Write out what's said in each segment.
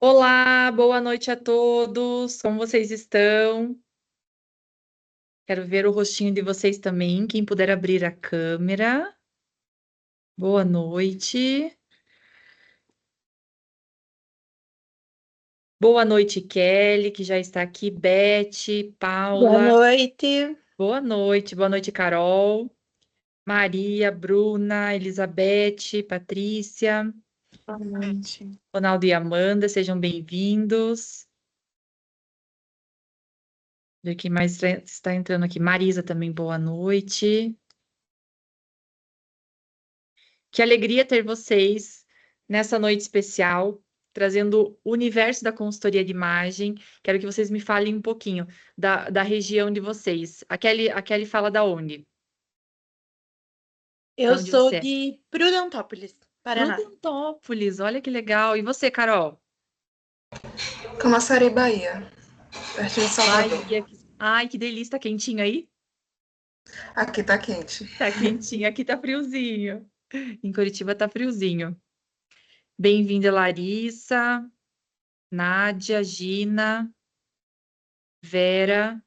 Olá, boa noite a todos. Como vocês estão? Quero ver o rostinho de vocês também. Quem puder abrir a câmera. Boa noite. Boa noite, Kelly, que já está aqui. Beth, Boa Paula. noite. Boa noite. Boa noite, Carol. Maria, Bruna, Elizabeth, Patrícia, Boa noite. Ronaldo e Amanda, sejam bem-vindos. Ver quem mais está entrando aqui. Marisa também, boa noite. Que alegria ter vocês nessa noite especial, trazendo o universo da consultoria de imagem. Quero que vocês me falem um pouquinho da região de vocês. A Kelly fala da onde? Da Eu onde sou você é? de Prudentópolis, Paraná. Prudentópolis, olha que legal. E você, Carol? Camaçari, Bahia, perto de Salvador. Bahia. Ai, que delícia, tá quentinho aí? Aqui tá quente. Tá quentinho, aqui tá friozinho. Em Curitiba tá friozinho. Bem-vinda, Larissa, Nádia, Gina, Vera.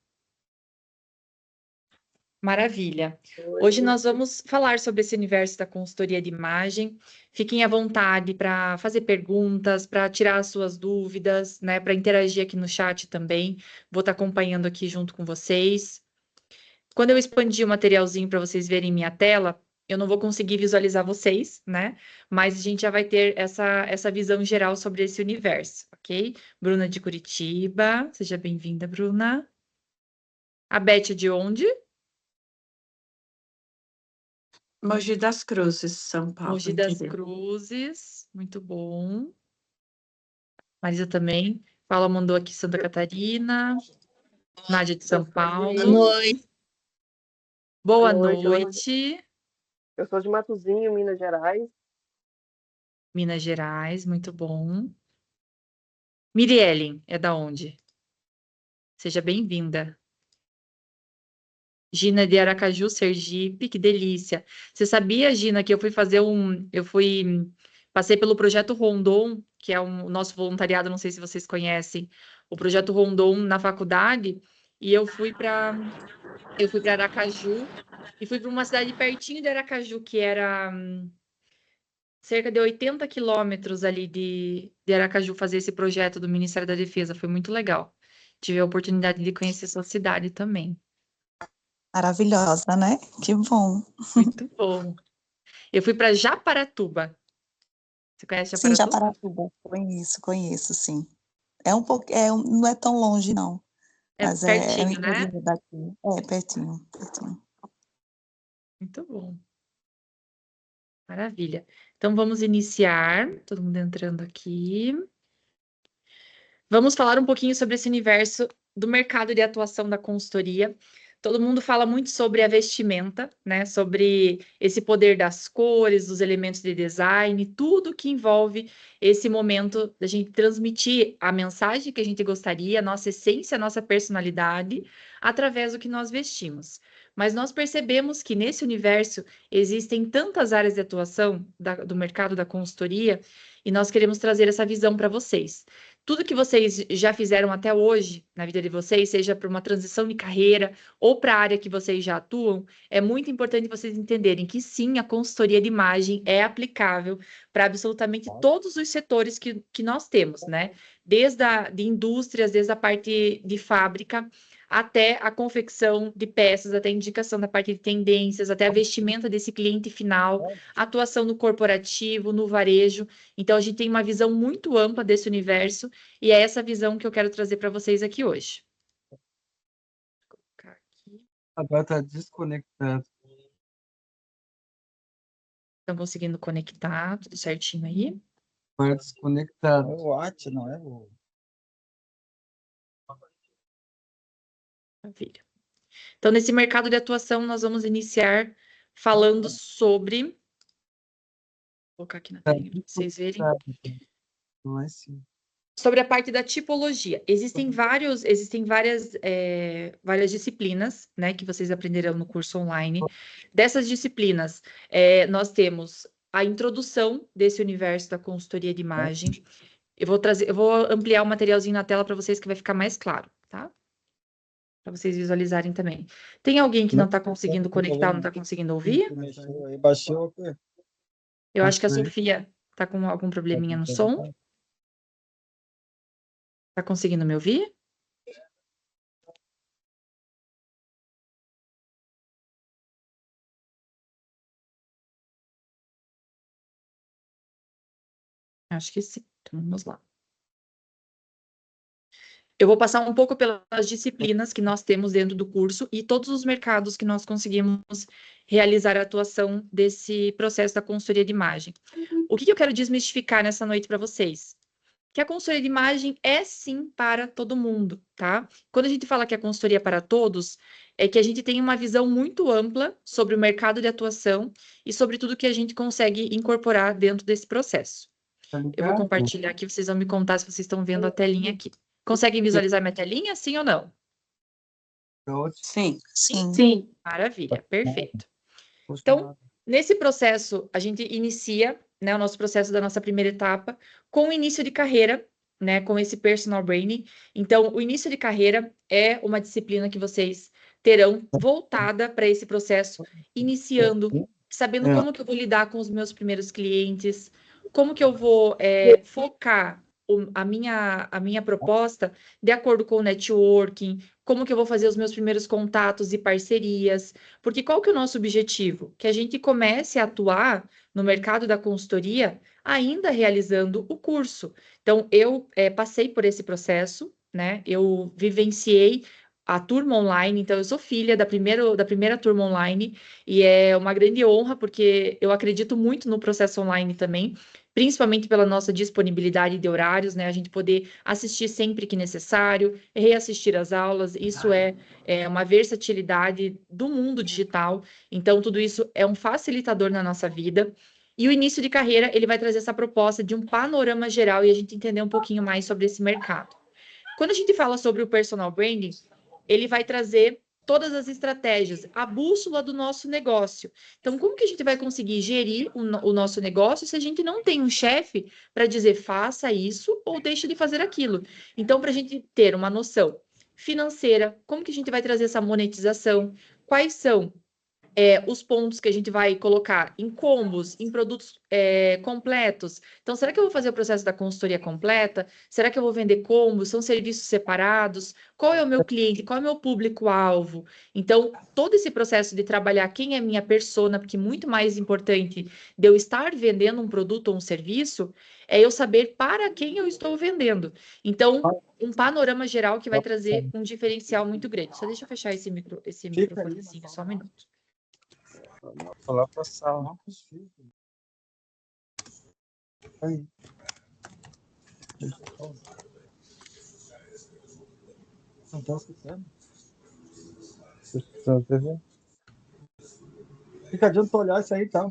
Maravilha. Hoje nós vamos falar sobre esse universo da consultoria de imagem. Fiquem à vontade para fazer perguntas, para tirar as suas dúvidas, né, para interagir aqui no chat também. Vou estar acompanhando aqui junto com vocês. Quando eu expandir o materialzinho para vocês verem minha tela, eu não vou conseguir visualizar vocês, né? Mas a gente já vai ter essa visão geral sobre esse universo, ok? Bruna de Curitiba, seja bem-vinda, Bruna. A Beth é de onde? Mogi das Cruzes, São Paulo, Mogi das interior. Cruzes, muito bom. Marisa também. Paula mandou aqui Santa Catarina. Nádia de São Boa Paulo. noite. Boa Boa noite. noite. Eu sou de Matozinho, Minas Gerais. Minas Gerais, muito bom. Miriellen, é da onde? Seja bem-vinda. Gina de Aracaju, Sergipe, que delícia. Você sabia, Gina, que eu fui fazer passei pelo Projeto Rondon, que é o nosso voluntariado, não sei se vocês conhecem, o Projeto Rondon na faculdade, e eu fui para Aracaju, e fui para uma cidade pertinho de Aracaju, que era cerca de 80 quilômetros ali de Aracaju, fazer esse projeto do Ministério da Defesa. Foi muito legal. Tive a oportunidade de conhecer sua cidade também. Maravilhosa, né? Que bom. Muito bom. Eu fui para Japaratuba. Você conhece Sim, Japaratuba? Japaratuba. Conheço, sim. É um pouco, não é tão longe, não. É Mas é o pertinho, né? interior daqui. É, pertinho. Muito bom. Maravilha. Então vamos iniciar. Todo mundo entrando aqui. Vamos falar um pouquinho sobre esse universo do mercado de atuação da consultoria. Todo mundo fala muito sobre a vestimenta, né? Sobre esse poder das cores, dos elementos de design, tudo que envolve esse momento da gente transmitir a mensagem que a gente gostaria, a nossa essência, a nossa personalidade, através do que nós vestimos. Mas nós percebemos que nesse universo existem tantas áreas de atuação do mercado da consultoria, e nós queremos trazer essa visão para vocês. Tudo que vocês já fizeram até hoje na vida de vocês, seja para uma transição de carreira ou para a área que vocês já atuam, é muito importante vocês entenderem que sim, a consultoria de imagem é aplicável para absolutamente todos os setores que nós temos, né? De indústrias, desde a parte de fábrica, até a confecção de peças, até a indicação da parte de tendências, até a vestimenta desse cliente final, atuação no corporativo, no varejo. Então, a gente tem uma visão muito ampla desse universo e é essa visão que eu quero trazer para vocês aqui hoje. Vou colocar aqui. Agora está desconectado. Estão conseguindo conectar tudo certinho aí? Agora desconectado. É o Watch, não é o... Maravilha. Então, nesse mercado de atuação, nós vamos iniciar falando sobre... Vou colocar aqui na tela para vocês verem. Não é assim. Sobre a parte da tipologia. Existem várias disciplinas, né, que vocês aprenderão no curso online. Dessas disciplinas, nós temos a introdução desse universo da consultoria de imagem, Eu vou ampliar o materialzinho na tela para vocês que vai ficar mais claro, tá? Para vocês visualizarem também. Tem alguém que não está conseguindo conectar, não está conseguindo ouvir? Baixou. Eu acho que a Sofia está com algum probleminha no som. Está conseguindo me ouvir? Acho que sim. Então, vamos lá. Eu vou passar um pouco pelas disciplinas que nós temos dentro do curso e todos os mercados que nós conseguimos realizar a atuação desse processo da consultoria de imagem. O que eu quero desmistificar nessa noite para vocês? Que a consultoria de imagem é sim para todo mundo, tá? Quando a gente fala que a consultoria é para todos, é que a gente tem uma visão muito ampla sobre o mercado de atuação e sobre tudo que a gente consegue incorporar dentro desse processo. Eu vou compartilhar aqui, vocês vão me contar se vocês estão vendo a telinha aqui. Conseguem visualizar minha telinha, sim ou não? Sim. Sim. Maravilha, perfeito. Então, nesse processo, a gente inicia, né, o nosso processo da nossa primeira etapa com o início de carreira, né, com esse personal branding. Então, o início de carreira é uma disciplina que vocês terão voltada para esse processo, iniciando, sabendo como que eu vou lidar com os meus primeiros clientes, como que eu vou focar a minha proposta de acordo com o networking, como que eu vou fazer os meus primeiros contatos e parcerias, porque qual que é o nosso objetivo? Que a gente comece a atuar no mercado da consultoria ainda realizando o curso. Então, eu passei por esse processo, né? Eu vivenciei a turma online, então eu sou filha da primeira turma online, e é uma grande honra, porque eu acredito muito no processo online também, principalmente pela nossa disponibilidade de horários, né? A gente poder assistir sempre que necessário, reassistir as aulas, isso é uma versatilidade do mundo digital. Então, tudo isso é um facilitador na nossa vida. E o início de carreira, ele vai trazer essa proposta de um panorama geral e a gente entender um pouquinho mais sobre esse mercado. Quando a gente fala sobre o personal branding, ele vai trazer todas as estratégias, a bússola do nosso negócio. Então, como que a gente vai conseguir gerir o nosso negócio se a gente não tem um chefe para dizer faça isso ou deixe de fazer aquilo? Então, para a gente ter uma noção financeira, como que a gente vai trazer essa monetização? Quais são os pontos que a gente vai colocar em combos, em produtos completos. Então, será que eu vou fazer o processo da consultoria completa? Será que eu vou vender combos? São serviços separados? Qual é o meu cliente? Qual é o meu público-alvo? Então, todo esse processo de trabalhar quem é minha persona, porque muito mais importante de eu estar vendendo um produto ou um serviço, é eu saber para quem eu estou vendendo. Então, um panorama geral que vai trazer um diferencial muito grande. Só deixa eu fechar esse microfonezinho, só um minuto. Falar para a sala, não para os filhos. Aí. Não está escutando? Está escutando a TV? Fica adianta olhar isso aí, tá?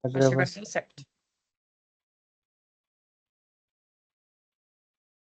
Acho que agora deu certo.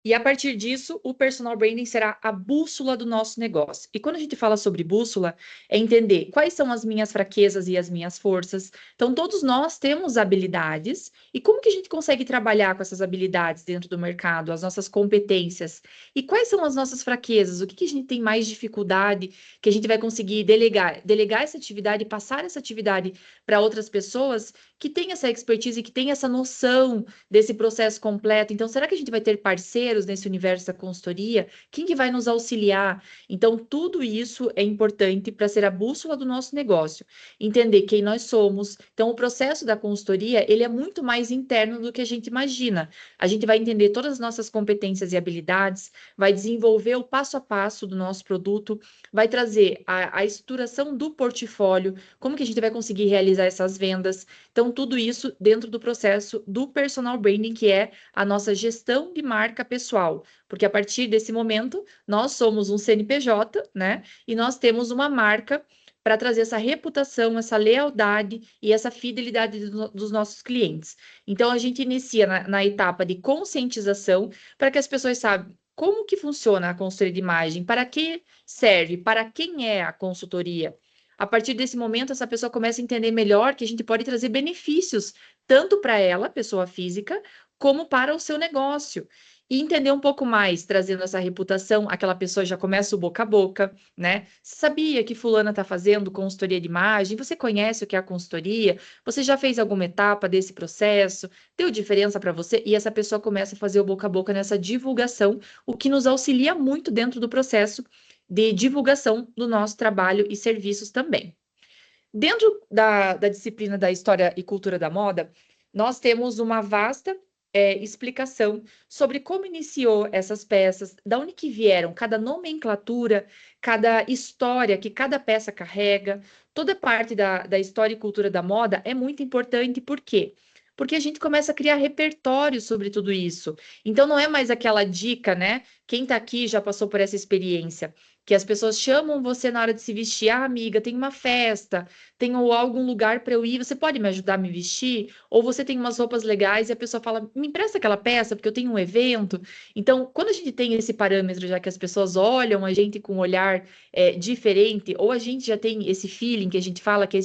E a partir disso, o personal branding será a bússola do nosso negócio. E quando a gente fala sobre bússola, é entender quais são as minhas fraquezas e as minhas forças. Então, todos nós temos habilidades. E como que a gente consegue trabalhar com essas habilidades dentro do mercado, as nossas competências? E quais são as nossas fraquezas? O que a gente tem mais dificuldade que a gente vai conseguir delegar? Delegar essa atividade, passar essa atividade para outras pessoas que têm essa expertise, que têm essa noção desse processo completo. Então, será que a gente vai ter parceiros nesse universo da consultoria? Quem que vai nos auxiliar? Então, tudo isso é importante para ser a bússola do nosso negócio. Entender quem nós somos. Então, o processo da consultoria, ele é muito mais interno do que a gente imagina. A gente vai entender todas as nossas competências e habilidades, vai desenvolver o passo a passo do nosso produto, vai trazer a estruturação do portfólio, como que a gente vai conseguir realizar essas vendas. Então, tudo isso dentro do processo do personal branding, que é a nossa gestão de marca pessoal, porque a partir desse momento nós somos um CNPJ, né? E nós temos uma marca para trazer essa reputação, essa lealdade e essa fidelidade dos nossos clientes. Então a gente inicia na etapa de conscientização para que as pessoas como que funciona a consultoria de imagem, para que serve, para quem é a consultoria. A partir desse momento, essa pessoa começa a entender melhor que a gente pode trazer benefícios, tanto para ela, pessoa física, como para o seu negócio. E entender um pouco mais, trazendo essa reputação, aquela pessoa já começa o boca a boca, né? Sabia que fulana está fazendo consultoria de imagem? Você conhece o que é a consultoria? Você já fez alguma etapa desse processo? Deu diferença para você? E essa pessoa começa a fazer o boca a boca nessa divulgação, o que nos auxilia muito dentro do processo de divulgação do nosso trabalho e serviços também. Dentro da disciplina da História e Cultura da Moda, nós temos uma vasta explicação sobre como iniciou essas peças, da onde que vieram, cada nomenclatura, cada história que cada peça carrega, toda parte da história e cultura da moda é muito importante, por quê? Porque a gente começa a criar repertório sobre tudo isso. Então, não é mais aquela dica, né? Quem está aqui já passou por essa experiência, que as pessoas chamam você na hora de se vestir. Ah, amiga, tem uma festa, tenho algum lugar para eu ir, você pode me ajudar a me vestir? Ou você tem umas roupas legais e a pessoa fala, me empresta aquela peça porque eu tenho um evento. Então, quando a gente tem esse parâmetro, já que as pessoas olham a gente com um olhar diferente, ou a gente já tem esse feeling que a gente fala, que é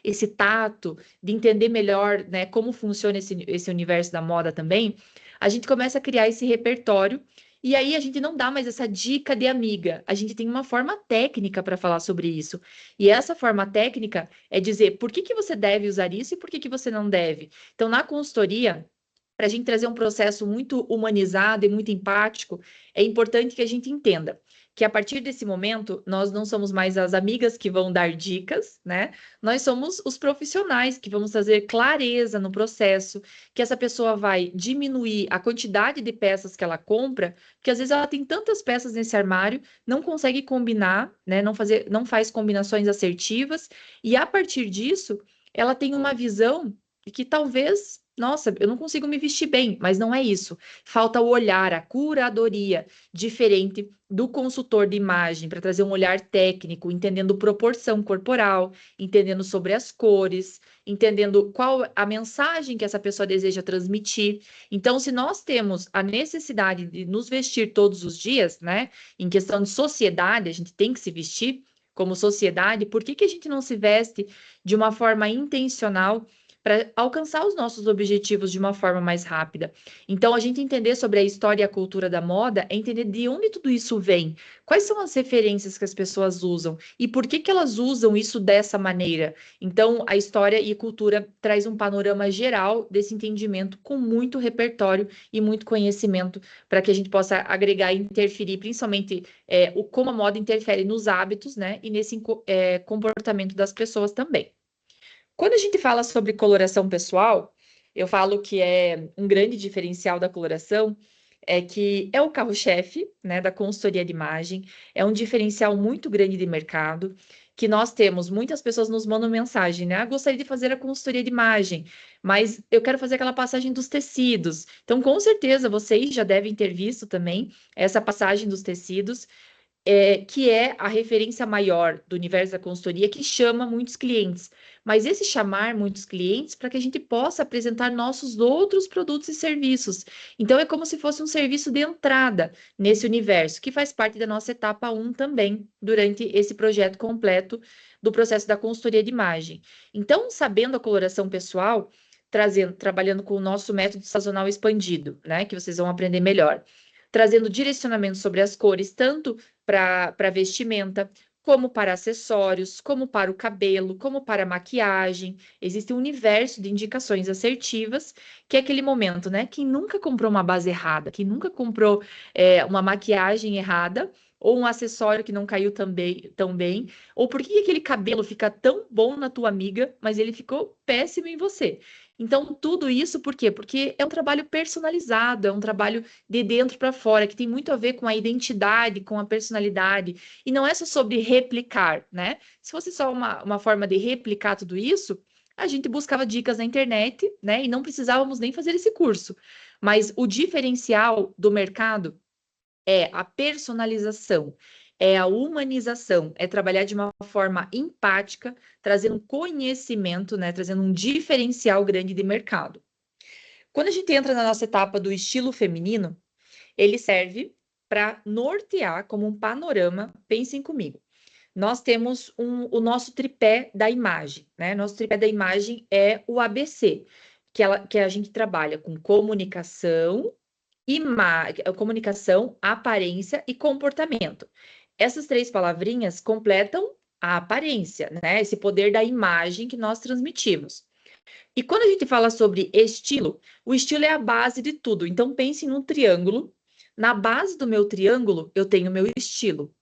esse tato de entender melhor, né, como funciona esse universo da moda também, a gente começa a criar esse repertório. E aí a gente não dá mais essa dica de amiga, a gente tem uma forma técnica para falar sobre isso. E essa forma técnica é dizer por que você deve usar isso e por que você não deve. Então, na consultoria, para a gente trazer um processo muito humanizado e muito empático, é importante que a gente entenda que a partir desse momento, nós não somos mais as amigas que vão dar dicas, né? Nós somos os profissionais que vamos trazer clareza no processo, que essa pessoa vai diminuir a quantidade de peças que ela compra, porque às vezes ela tem tantas peças nesse armário, não consegue combinar, né? Não faz combinações assertivas, e a partir disso, ela tem uma visão de que talvez, nossa, eu não consigo me vestir bem, mas não é isso. Falta o olhar, a curadoria, diferente do consultor de imagem, para trazer um olhar técnico, entendendo proporção corporal, entendendo sobre as cores, entendendo qual a mensagem que essa pessoa deseja transmitir. Então, se nós temos a necessidade de nos vestir todos os dias, né, em questão de sociedade, a gente tem que se vestir como sociedade, por que a gente não se veste de uma forma intencional para alcançar os nossos objetivos de uma forma mais rápida? Então, a gente entender sobre a história e a cultura da moda é entender de onde tudo isso vem, quais são as referências que as pessoas usam e por que elas usam isso dessa maneira. Então, a história e cultura traz um panorama geral desse entendimento com muito repertório e muito conhecimento para que a gente possa agregar e interferir, principalmente como a moda interfere nos hábitos, né, e nesse comportamento das pessoas também. Quando a gente fala sobre coloração pessoal, eu falo que é um grande diferencial da coloração, é que é o carro-chefe, né, da consultoria de imagem, é um diferencial muito grande de mercado, que nós temos, muitas pessoas nos mandam mensagem, né? Ah, gostaria de fazer a consultoria de imagem, mas eu quero fazer aquela passagem dos tecidos. Então, com certeza, vocês já devem ter visto também essa passagem dos tecidos, que é a referência maior do universo da consultoria, que chama muitos clientes. Mas esse chamar muitos clientes para que a gente possa apresentar nossos outros produtos e serviços. Então, é como se fosse um serviço de entrada nesse universo, que faz parte da nossa etapa 1 também, durante esse projeto completo do processo da consultoria de imagem. Então, sabendo a coloração pessoal, trabalhando com o nosso método sazonal expandido, né, que vocês vão aprender melhor, trazendo direcionamento sobre as cores, tanto para vestimenta, como para acessórios, como para o cabelo, como para a maquiagem. Existe um universo de indicações assertivas, que é aquele momento, né? Quem nunca comprou uma base errada, quem nunca comprou uma maquiagem errada, ou um acessório que não caiu tão bem, ou por que aquele cabelo fica tão bom na tua amiga, mas ele ficou péssimo em você? Então, tudo isso por quê? Porque é um trabalho personalizado, é um trabalho de dentro para fora, que tem muito a ver com a identidade, com a personalidade, e não é só sobre replicar, né? Se fosse só uma forma de replicar tudo isso, a gente buscava dicas na internet, né? E não precisávamos nem fazer esse curso. Mas o diferencial do mercado é a personalização, é a humanização, é trabalhar de uma forma empática, trazendo um conhecimento, né? Trazendo um diferencial grande de mercado. Quando a gente entra na nossa etapa do estilo feminino, ele serve para nortear como um panorama, pensem comigo. Nós temos o nosso tripé da imagem, né? Nosso tripé da imagem é o ABC, que a gente trabalha com comunicação, comunicação, aparência e comportamento. Essas 3 palavrinhas completam a aparência, né? Esse poder da imagem que nós transmitimos. E quando a gente fala sobre estilo, o estilo é a base de tudo. Então, pense num triângulo. Na base do meu triângulo, eu tenho o meu estilo.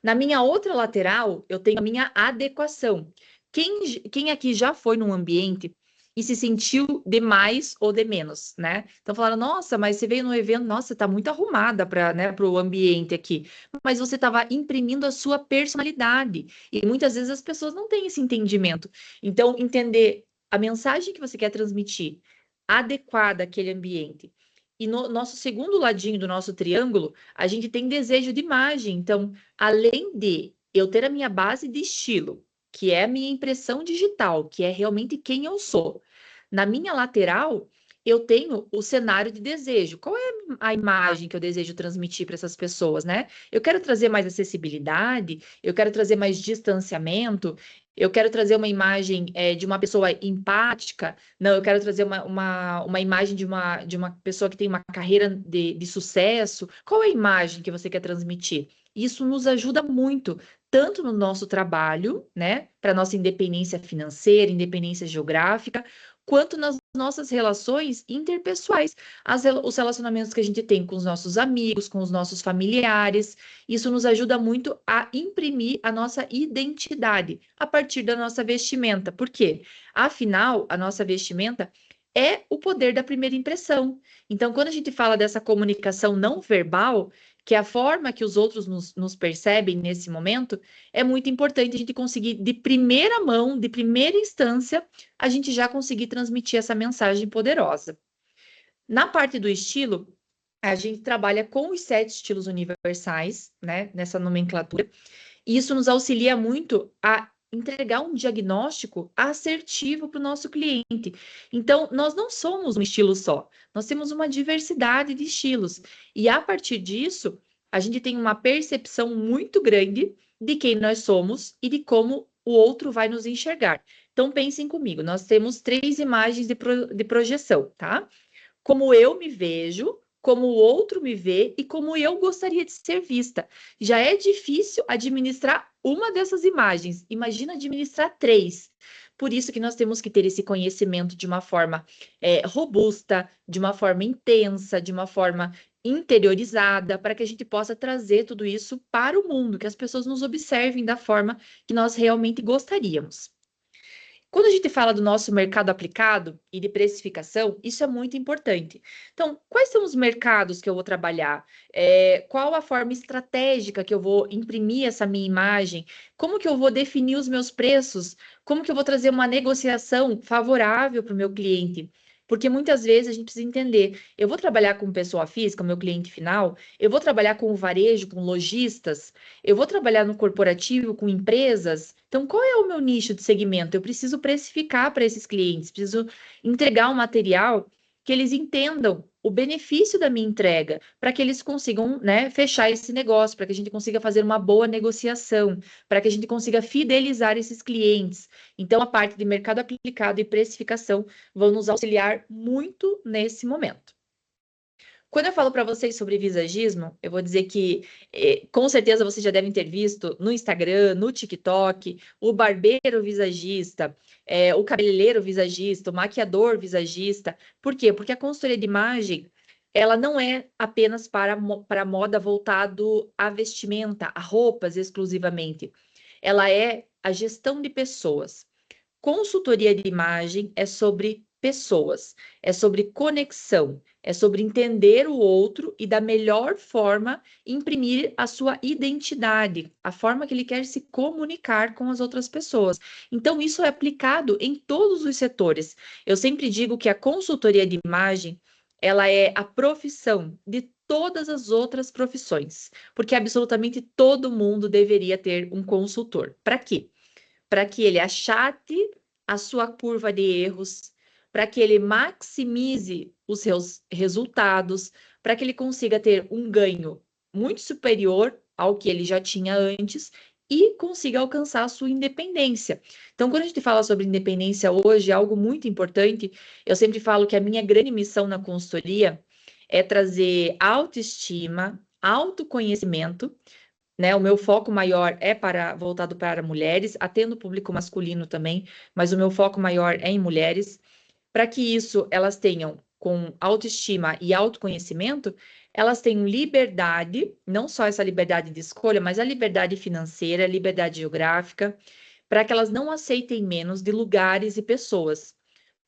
Na minha outra lateral, eu tenho a minha adequação. Quem aqui já foi num ambiente e se sentiu de mais ou de menos, né? Então falaram, nossa, mas você veio no evento, nossa, tá muito arrumada para, né, o ambiente aqui. Mas você estava imprimindo a sua personalidade. E muitas vezes as pessoas não têm esse entendimento. Então, entender a mensagem que você quer transmitir adequada àquele ambiente. E no nosso segundo ladinho do nosso triângulo, a gente tem desejo de imagem. Então, além de eu ter a minha base de estilo, que é a minha impressão digital, que é realmente quem eu sou, na minha lateral, eu tenho o cenário de desejo. Qual é a imagem que eu desejo transmitir para essas pessoas, né? Eu quero trazer mais acessibilidade, eu quero trazer mais distanciamento, eu quero trazer uma imagem de uma pessoa empática, não, eu quero trazer uma imagem de uma pessoa que tem uma carreira de sucesso. Qual é a imagem que você quer transmitir? Isso nos ajuda muito, tanto no nosso trabalho, né, para nossa independência financeira, independência geográfica, quanto nas nossas relações interpessoais, os relacionamentos que a gente tem com os nossos amigos, com os nossos familiares. Isso nos ajuda muito a imprimir a nossa identidade a partir da nossa vestimenta. Por quê? Afinal, a nossa vestimenta é o poder da primeira impressão. Então, quando a gente fala dessa comunicação não verbal, que é a forma que os outros nos percebem nesse momento, é muito importante a gente conseguir, de primeira mão, de primeira instância, a gente já conseguir transmitir essa mensagem poderosa. Na parte do estilo, a gente trabalha com os 7 estilos universais, né, nessa nomenclatura, e isso nos auxilia muito a entregar um diagnóstico assertivo para o nosso cliente. Então, nós não somos um estilo só, nós temos uma diversidade de estilos. E a partir disso, a gente tem uma percepção muito grande de quem nós somos e de como o outro vai nos enxergar. Então, pensem comigo, nós temos 3 imagens de projeção, tá? Como eu me vejo, como o outro me vê e como eu gostaria de ser vista. Já é difícil administrar uma dessas imagens, imagina administrar 3. Por isso que nós temos que ter esse conhecimento de uma forma robusta, de uma forma intensa, de uma forma interiorizada, para que a gente possa trazer tudo isso para o mundo, que as pessoas nos observem da forma que nós realmente gostaríamos. Quando a gente fala do nosso mercado aplicado e de precificação, isso é muito importante. Então, quais são os mercados que eu vou trabalhar? Qual a forma estratégica que eu vou imprimir essa minha imagem? Como que eu vou definir os meus preços? Como que eu vou trazer uma negociação favorável para o meu cliente? Porque muitas vezes a gente precisa entender, eu vou trabalhar com pessoa física, meu cliente final, eu vou trabalhar com o varejo, com lojistas, eu vou trabalhar no corporativo, com empresas. Então, qual é o meu nicho de segmento? Eu preciso precificar para esses clientes, preciso entregar um material que eles entendam o benefício da minha entrega, para que eles consigam, né, fechar esse negócio, para que a gente consiga fazer uma boa negociação, para que a gente consiga fidelizar esses clientes. Então, a parte de mercado aplicado e precificação vão nos auxiliar muito nesse momento. Quando eu falo para vocês sobre visagismo, eu vou dizer que com certeza vocês já devem ter visto no Instagram, no TikTok, o barbeiro visagista, o cabeleireiro visagista, o maquiador visagista. Por quê? Porque a consultoria de imagem, ela não é apenas para moda voltado à vestimenta, a roupas exclusivamente. Ela é a gestão de pessoas. Consultoria de imagem é sobre pessoas, é sobre conexão, é sobre entender o outro e da melhor forma imprimir a sua identidade, a forma que ele quer se comunicar com as outras pessoas. Então, isso é aplicado em todos os setores. Eu sempre digo que a consultoria de imagem, ela é a profissão de todas as outras profissões, porque absolutamente todo mundo deveria ter um consultor. Para quê? Para que ele achate a sua curva de erros, para que ele maximize os seus resultados, para que ele consiga ter um ganho muito superior ao que ele já tinha antes e consiga alcançar a sua independência. Então, quando a gente fala sobre independência hoje, é algo muito importante. Eu sempre falo que a minha grande missão na consultoria é trazer autoestima, autoconhecimento, né? O meu foco maior é voltado para mulheres, atendo o público masculino também, mas o meu foco maior é em mulheres, para que isso elas tenham com autoestima e autoconhecimento, elas tenham liberdade, não só essa liberdade de escolha, mas a liberdade financeira, a liberdade geográfica, para que elas não aceitem menos de lugares e pessoas.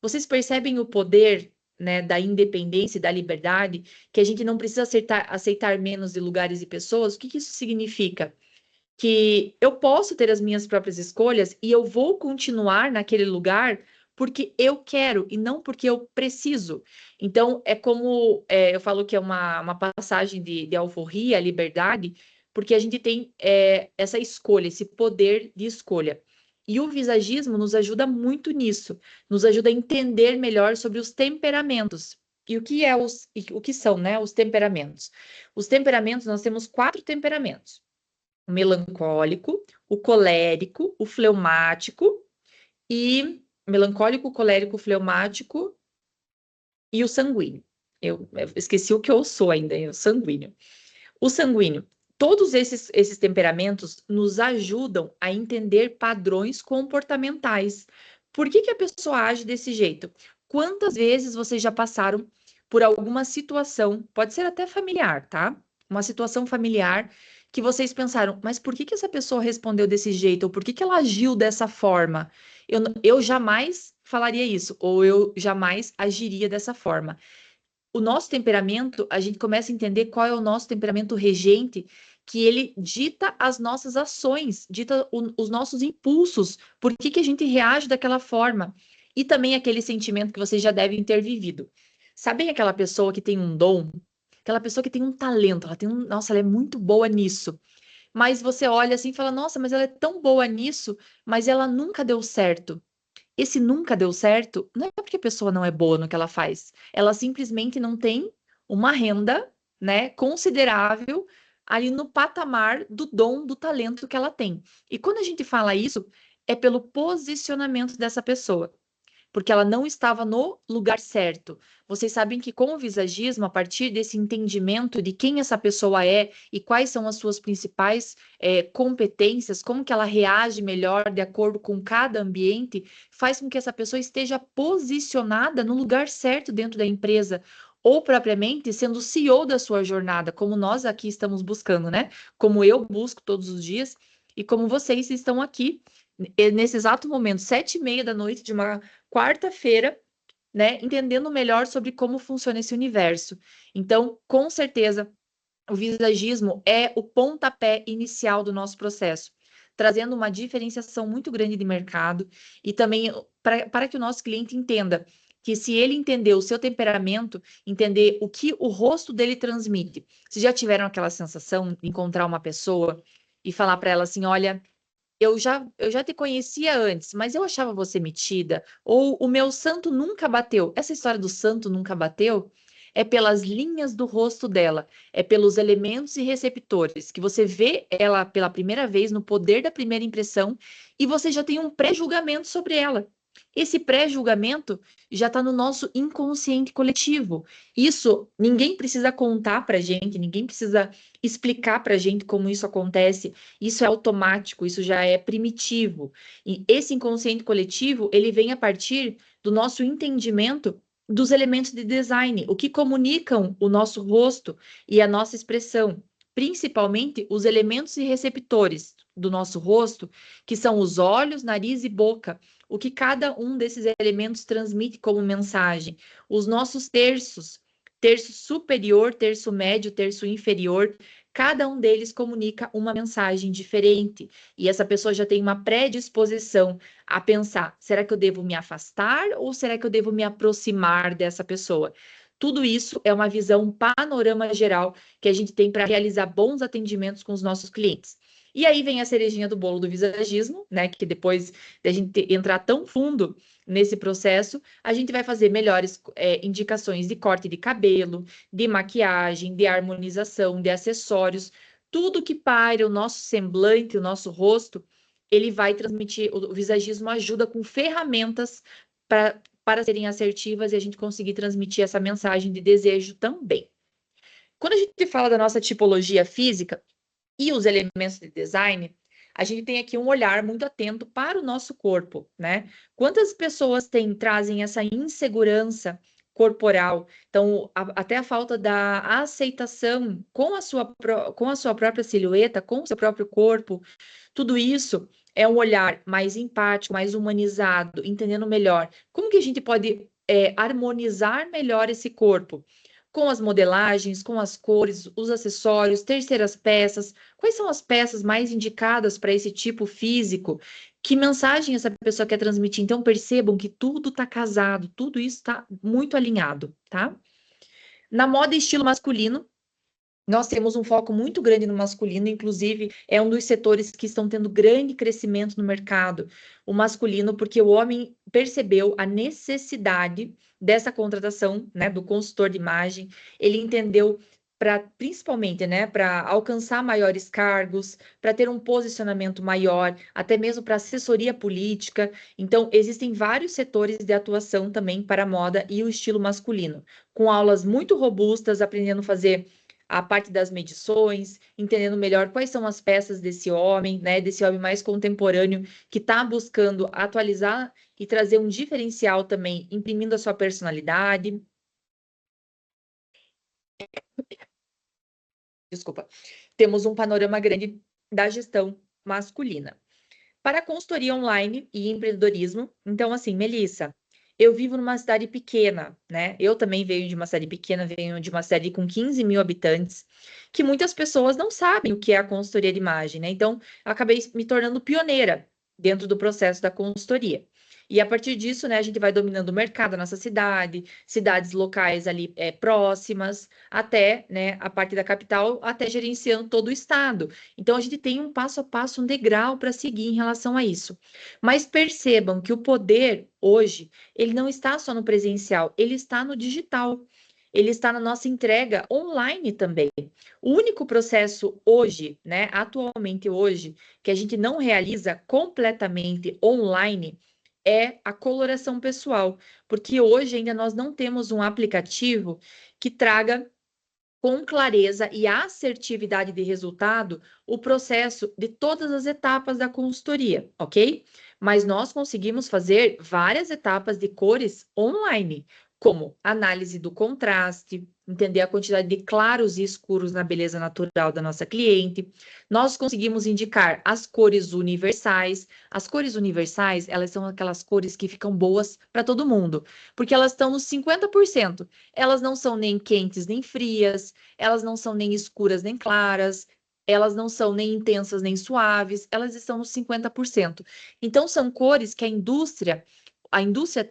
Vocês percebem o poder, né, da independência e da liberdade, que a gente não precisa aceitar menos de lugares e pessoas? O que isso significa? Que eu posso ter as minhas próprias escolhas e eu vou continuar naquele lugar porque eu quero e não porque eu preciso. Então, é como eu falo que é uma passagem de alforria, liberdade, porque a gente tem essa escolha, esse poder de escolha. E o visagismo nos ajuda muito nisso, nos ajuda a entender melhor sobre os temperamentos. E o que são, né, os temperamentos? Os temperamentos, nós temos 4 temperamentos: o melancólico, o colérico, o fleumático e melancólico, colérico, fleumático e o sanguíneo. Eu esqueci o que eu sou ainda, o sanguíneo. O sanguíneo. Todos esses temperamentos nos ajudam a entender padrões comportamentais. Por que a pessoa age desse jeito? Quantas vezes vocês já passaram por alguma situação, pode ser até familiar, tá? Uma situação familiar que vocês pensaram, mas por que essa pessoa respondeu desse jeito? Ou por que ela agiu dessa forma? Eu jamais falaria isso, ou eu jamais agiria dessa forma. O nosso temperamento, a gente começa a entender qual é o nosso temperamento regente, que ele dita as nossas ações, dita os nossos impulsos, por que a gente reage daquela forma. E também aquele sentimento que vocês já devem ter vivido. Sabem aquela pessoa que tem um dom? Aquela pessoa que tem um talento, nossa, ela é muito boa nisso. Mas você olha assim e fala, nossa, mas ela é tão boa nisso, mas ela nunca deu certo. Esse nunca deu certo não é porque a pessoa não é boa no que ela faz. Ela simplesmente não tem uma renda, né, considerável ali no patamar do dom, do talento que ela tem. E quando a gente fala isso, é pelo posicionamento dessa pessoa, porque ela não estava no lugar certo. Vocês sabem que com o visagismo, a partir desse entendimento de quem essa pessoa é e quais são as suas principais competências, como que ela reage melhor de acordo com cada ambiente, faz com que essa pessoa esteja posicionada no lugar certo dentro da empresa, ou propriamente sendo CEO da sua jornada, como nós aqui estamos buscando, né? Como eu busco todos os dias e como vocês estão aqui nesse exato momento, 7h30 da noite de uma quarta-feira, né, entendendo melhor sobre como funciona esse universo. Então, com certeza, o visagismo é o pontapé inicial do nosso processo, trazendo uma diferenciação muito grande de mercado e também para que o nosso cliente entenda que se ele entender o seu temperamento, entender o que o rosto dele transmite. Se já tiveram aquela sensação de encontrar uma pessoa e falar para ela assim, olha, eu já te conhecia antes, mas eu achava você metida, ou o meu santo nunca bateu. Essa história do santo nunca bateu é pelas linhas do rosto dela, é pelos elementos e receptores, que você vê ela pela primeira vez no poder da primeira impressão e você já tem um pré-julgamento sobre ela. Esse pré-julgamento já está no nosso inconsciente coletivo. Isso ninguém precisa contar para gente, ninguém precisa explicar para gente como isso acontece. Isso é automático, isso já é primitivo. E esse inconsciente coletivo, ele vem a partir do nosso entendimento dos elementos de design, o que comunicam o nosso rosto e a nossa expressão, principalmente os elementos e receptores do nosso rosto, que são os olhos, nariz e boca, o que cada um desses elementos transmite como mensagem, os nossos terços, terço superior, terço médio, terço inferior, cada um deles comunica uma mensagem diferente. E essa pessoa já tem uma predisposição a pensar, será que eu devo me afastar ou será que eu devo me aproximar dessa pessoa? Tudo isso é uma visão, um panorama geral que a gente tem para realizar bons atendimentos com os nossos clientes. E aí vem a cerejinha do bolo do visagismo, né? Que depois de a gente entrar tão fundo nesse processo, a gente vai fazer melhores indicações de corte de cabelo, de maquiagem, de harmonização, de acessórios, tudo que paira o nosso semblante, o nosso rosto, ele vai transmitir, o visagismo ajuda com ferramentas para serem assertivas e a gente conseguir transmitir essa mensagem de desejo também. Quando a gente fala da nossa tipologia física e os elementos de design, a gente tem aqui um olhar muito atento para o nosso corpo, né? Quantas pessoas trazem essa insegurança corporal, então até a falta da aceitação com a sua própria silhueta, com o seu próprio corpo, tudo isso é um olhar mais empático, mais humanizado, entendendo melhor como que a gente pode harmonizar melhor esse corpo com as modelagens, com as cores, os acessórios, terceiras peças. Quais são as peças mais indicadas para esse tipo físico? Que mensagem essa pessoa quer transmitir? Então, percebam que tudo está casado, tudo isso está muito alinhado, tá? Na moda e estilo masculino, nós temos um foco muito grande no masculino, inclusive é um dos setores que estão tendo grande crescimento no mercado, o masculino, porque o homem percebeu a necessidade dessa contratação, né, do consultor de imagem, ele entendeu principalmente, né, para alcançar maiores cargos, para ter um posicionamento maior, até mesmo para assessoria política. Então, existem vários setores de atuação também para a moda e o estilo masculino, com aulas muito robustas, aprendendo a fazer a parte das medições, entendendo melhor quais são as peças desse homem, né, desse homem mais contemporâneo, que está buscando atualizar e trazer um diferencial também, imprimindo a sua personalidade. Desculpa. Temos um panorama grande da gestão masculina. Para a consultoria online e empreendedorismo, então assim, Melissa, eu vivo numa cidade pequena, né? Eu também venho de uma cidade pequena, venho de uma cidade com 15 mil habitantes, que muitas pessoas não sabem o que é a consultoria de imagem, né? Então, eu acabei me tornando pioneira dentro do processo da consultoria. E a partir disso, né, a gente vai dominando o mercado da nossa cidade, cidades locais ali próximas, até, né, a parte da capital, até gerenciando todo o estado. Então, a gente tem um passo a passo, um degrau para seguir em relação a isso. Mas percebam que o poder, hoje, ele não está só no presencial, ele está no digital. Ele está na nossa entrega online também. O único processo hoje, né, atualmente hoje, que a gente não realiza completamente online é a coloração pessoal, porque hoje ainda nós não temos um aplicativo que traga com clareza e assertividade de resultado o processo de todas as etapas da consultoria, ok? Mas nós conseguimos fazer várias etapas de cores online, como análise do contraste, entender a quantidade de claros e escuros na beleza natural da nossa cliente. Nós conseguimos indicar as cores universais. As cores universais, elas são aquelas cores que ficam boas para todo mundo, porque elas estão nos 50%. Elas não são nem quentes nem frias, elas não são nem escuras nem claras, elas não são nem intensas nem suaves, elas estão nos 50%. Então, são cores que a indústria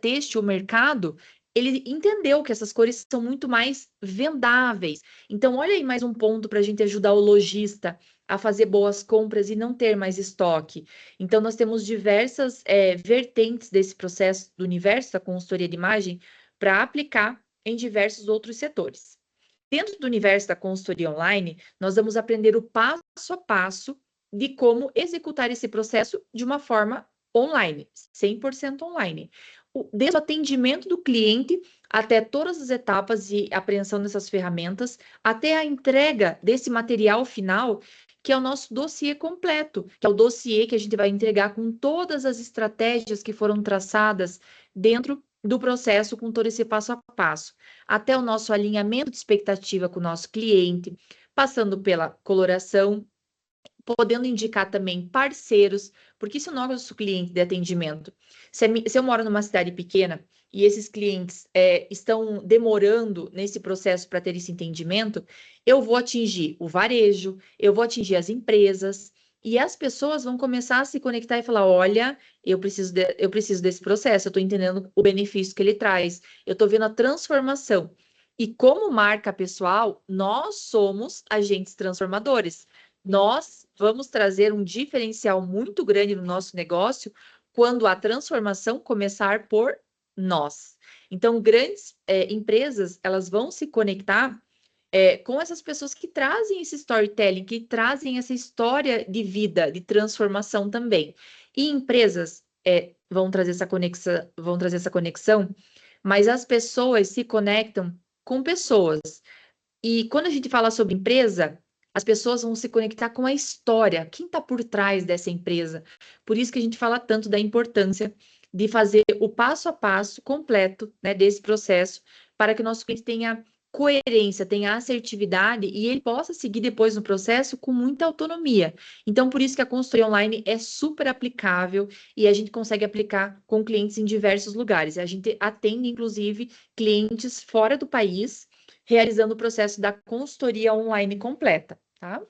têxtil, o mercado, ele entendeu que essas cores são muito mais vendáveis. Então, olha aí mais um ponto para a gente ajudar o lojista a fazer boas compras e não ter mais estoque. Então, nós temos diversas vertentes desse processo do universo da consultoria de imagem para aplicar em diversos outros setores. Dentro do universo da consultoria online, nós vamos aprender o passo a passo de como executar esse processo de uma forma online, 100% online. Desde o atendimento do cliente até todas as etapas de apreensão dessas ferramentas, até a entrega desse material final, que é o nosso dossiê completo, que é o dossiê que a gente vai entregar com todas as estratégias que foram traçadas dentro do processo, com todo esse passo a passo, até o nosso alinhamento de expectativa com o nosso cliente, passando pela coloração, podendo indicar também parceiros, porque se o nosso cliente de atendimento, se eu moro numa cidade pequena e esses clientes estão demorando nesse processo para ter esse entendimento, eu vou atingir o varejo, eu vou atingir as empresas, e as pessoas vão começar a se conectar e falar, olha, eu preciso desse processo, eu estou entendendo o benefício que ele traz, eu estou vendo a transformação. E como marca pessoal, nós somos agentes transformadores. Nós vamos trazer um diferencial muito grande no nosso negócio quando a transformação começar por nós. Então, grandes empresas, elas vão se conectar com essas pessoas que trazem esse storytelling, que trazem essa história de vida, de transformação também. E empresas vão trazer essa conexão, mas as pessoas se conectam com pessoas. E quando a gente fala sobre empresa, as pessoas vão se conectar com a história, quem está por trás dessa empresa. Por isso que a gente fala tanto da importância de fazer o passo a passo completo, né, desse processo, para que o nosso cliente tenha coerência, tenha assertividade e ele possa seguir depois no processo com muita autonomia. Então, por isso que a consultoria online é super aplicável e a gente consegue aplicar com clientes em diversos lugares. A gente atende, inclusive, clientes fora do país, realizando o processo da consultoria online completa, tá?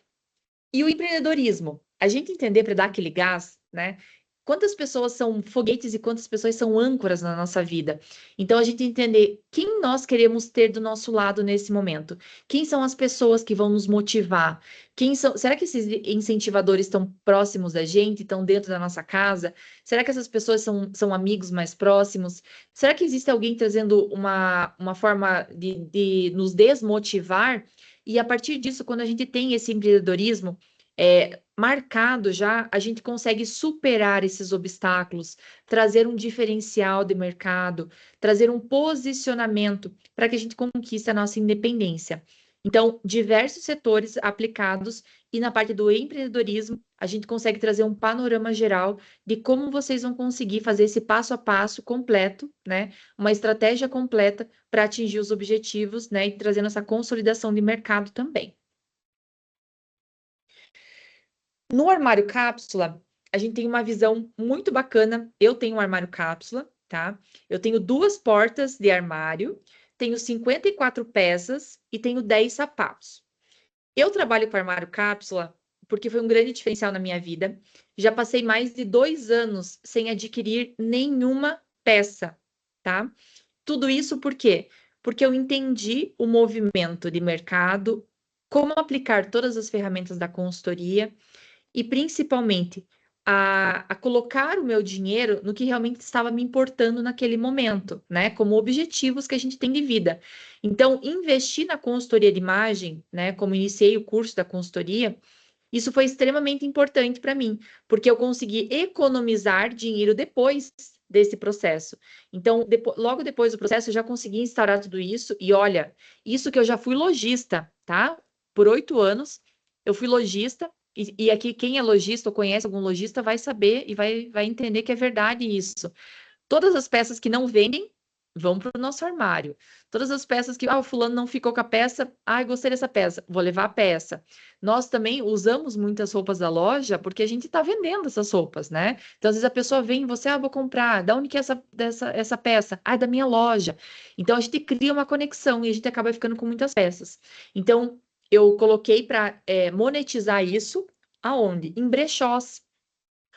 E o empreendedorismo, a gente entender para dar aquele gás, né? Quantas pessoas são foguetes e quantas pessoas são âncoras na nossa vida. Então, a gente entender quem nós queremos ter do nosso lado nesse momento. Quem são as pessoas que vão nos motivar? Será que esses incentivadores estão próximos da gente, estão dentro da nossa casa? Será que essas pessoas são amigos mais próximos? Será que existe alguém trazendo uma forma de nos desmotivar? E a partir disso, quando a gente tem esse empreendedorismo, marcado já, a gente consegue superar esses obstáculos, trazer um diferencial de mercado, trazer um posicionamento para que a gente conquiste a nossa independência. Então, diversos setores aplicados e na parte do empreendedorismo, a gente consegue trazer um panorama geral de como vocês vão conseguir fazer esse passo a passo completo, né? Uma estratégia completa para atingir os objetivos, né? E trazendo essa consolidação de mercado também. No armário cápsula, a gente tem uma visão muito bacana. Eu tenho um armário cápsula, tá? Eu tenho 2 portas de armário, tenho 54 peças e tenho 10 sapatos. Eu trabalho com armário cápsula porque foi um grande diferencial na minha vida. Já passei mais de 2 anos sem adquirir nenhuma peça, tá? Tudo isso por quê? Porque eu entendi o movimento de mercado, como aplicar todas as ferramentas da consultoria, e principalmente a colocar o meu dinheiro no que realmente estava me importando naquele momento, né? Como objetivos que a gente tem de vida. Então, investir na consultoria de imagem, né? Como iniciei o curso da consultoria, isso foi extremamente importante para mim, porque eu consegui economizar dinheiro depois desse processo. Então, logo depois do processo, eu já consegui instaurar tudo isso. E olha, isso que eu já fui lojista, tá? Por 8 anos, eu fui lojista. E aqui, quem é lojista ou conhece algum lojista vai saber e vai entender que é verdade isso. Todas as peças que não vendem vão para o nosso armário. Todas as peças que, o fulano não ficou com a peça, gostei dessa peça, vou levar a peça. Nós também usamos muitas roupas da loja porque a gente está vendendo essas roupas, né? Então, às vezes a pessoa vem e você, vou comprar, da onde que é essa peça? Da minha loja. Então, a gente cria uma conexão e a gente acaba ficando com muitas peças. Então, eu coloquei para monetizar isso, aonde? Em brechós.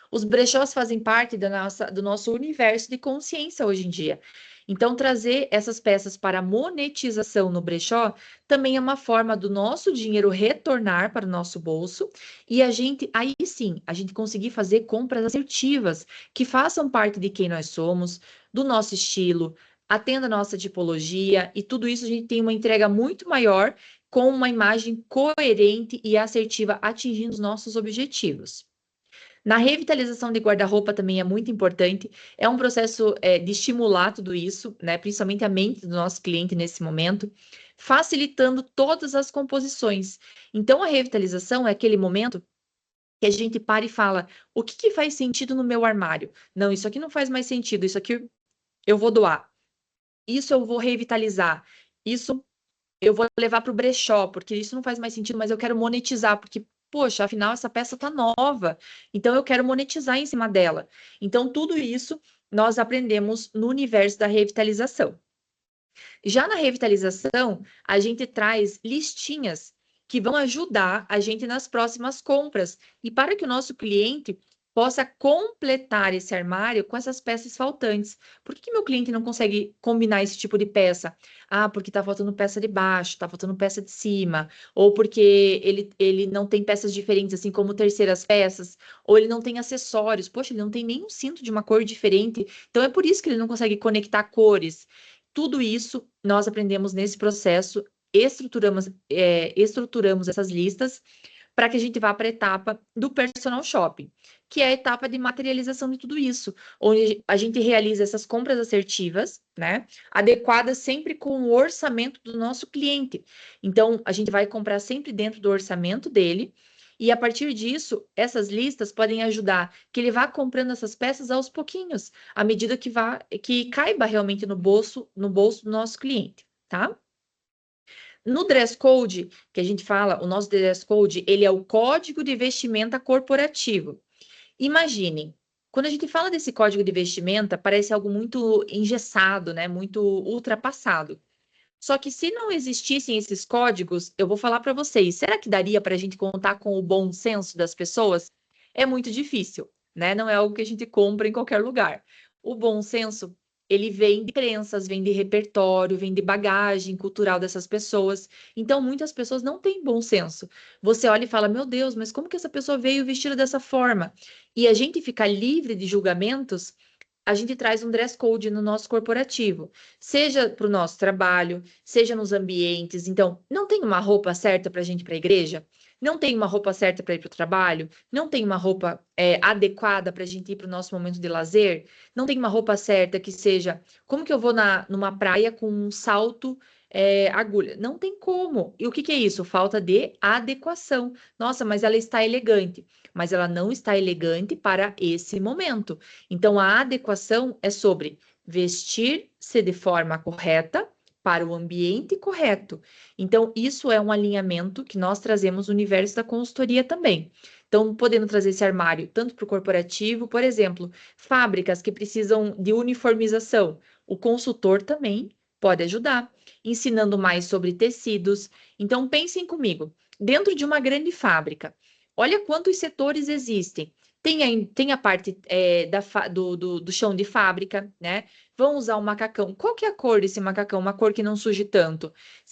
Os brechós fazem parte do nosso universo de consciência hoje em dia. Então, trazer essas peças para monetização no brechó também é uma forma do nosso dinheiro retornar para o nosso bolso e aí sim, a gente conseguir fazer compras assertivas que façam parte de quem nós somos, do nosso estilo, atenda a nossa tipologia e tudo isso a gente tem uma entrega muito maior com uma imagem coerente e assertiva atingindo os nossos objetivos. Na revitalização de guarda-roupa também é muito importante, é um processo de estimular tudo isso, né, principalmente a mente do nosso cliente nesse momento, facilitando todas as composições. Então, a revitalização é aquele momento que a gente para e fala, o que faz sentido no meu armário? Não, isso aqui não faz mais sentido, isso aqui eu vou doar, isso eu vou revitalizar, isso eu vou levar para o brechó, porque isso não faz mais sentido, mas eu quero monetizar, porque poxa, afinal essa peça está nova, então eu quero monetizar em cima dela. Então, tudo isso nós aprendemos no universo da revitalização. Já na revitalização, a gente traz listinhas que vão ajudar a gente nas próximas compras e para que o nosso cliente possa completar esse armário com essas peças faltantes. Por que meu cliente não consegue combinar esse tipo de peça? Ah, porque está faltando peça de baixo, está faltando peça de cima, ou porque ele não tem peças diferentes, assim como terceiras peças, ou ele não tem acessórios. Poxa, ele não tem nenhum cinto de uma cor diferente, então é por isso que ele não consegue conectar cores. Tudo isso nós aprendemos nesse processo, estruturamos essas listas para que a gente vá para a etapa do personal shopping, que é a etapa de materialização de tudo isso, onde a gente realiza essas compras assertivas, né, adequadas sempre com o orçamento do nosso cliente. Então, a gente vai comprar sempre dentro do orçamento dele, e a partir disso, essas listas podem ajudar que ele vá comprando essas peças aos pouquinhos, à medida que caiba realmente no bolso do nosso cliente, tá? No dress code, que a gente fala, o nosso dress code, ele é o código de vestimenta corporativo. Imaginem, quando a gente fala desse código de vestimenta, parece algo muito engessado, né? Muito ultrapassado. Só que se não existissem esses códigos, eu vou falar para vocês, será que daria para a gente contar com o bom senso das pessoas? É muito difícil, né? Não é algo que a gente compra em qualquer lugar. O bom senso, ele vem de crenças, vem de repertório, vem de bagagem cultural dessas pessoas. Então, muitas pessoas não têm bom senso. Você olha e fala, meu Deus, mas como que essa pessoa veio vestida dessa forma? E a gente ficar livre de julgamentos, a gente traz um dress code no nosso corporativo, seja para o nosso trabalho, seja nos ambientes. Então, não tem uma roupa certa para a gente ir para a igreja? Não tem uma roupa certa para ir para o trabalho? Não tem uma roupa adequada para a gente ir para o nosso momento de lazer? Não tem uma roupa certa que seja... Como que eu vou numa praia com um salto agulha? Não tem como. E o que é isso? Falta de adequação. Nossa, mas ela está elegante. Mas ela não está elegante para esse momento. Então, a adequação é sobre vestir-se de forma correta para o ambiente correto. Então, isso é um alinhamento que nós trazemos no universo da consultoria também. Então, podendo trazer esse armário tanto para o corporativo, por exemplo, fábricas que precisam de uniformização, o consultor também pode ajudar, ensinando mais sobre tecidos. Então, pensem comigo, dentro de uma grande fábrica, olha quantos setores existem. Tem a parte do chão de fábrica, né? Vão usar o macacão. Qual que é a cor desse macacão? Uma cor que não suje tanto.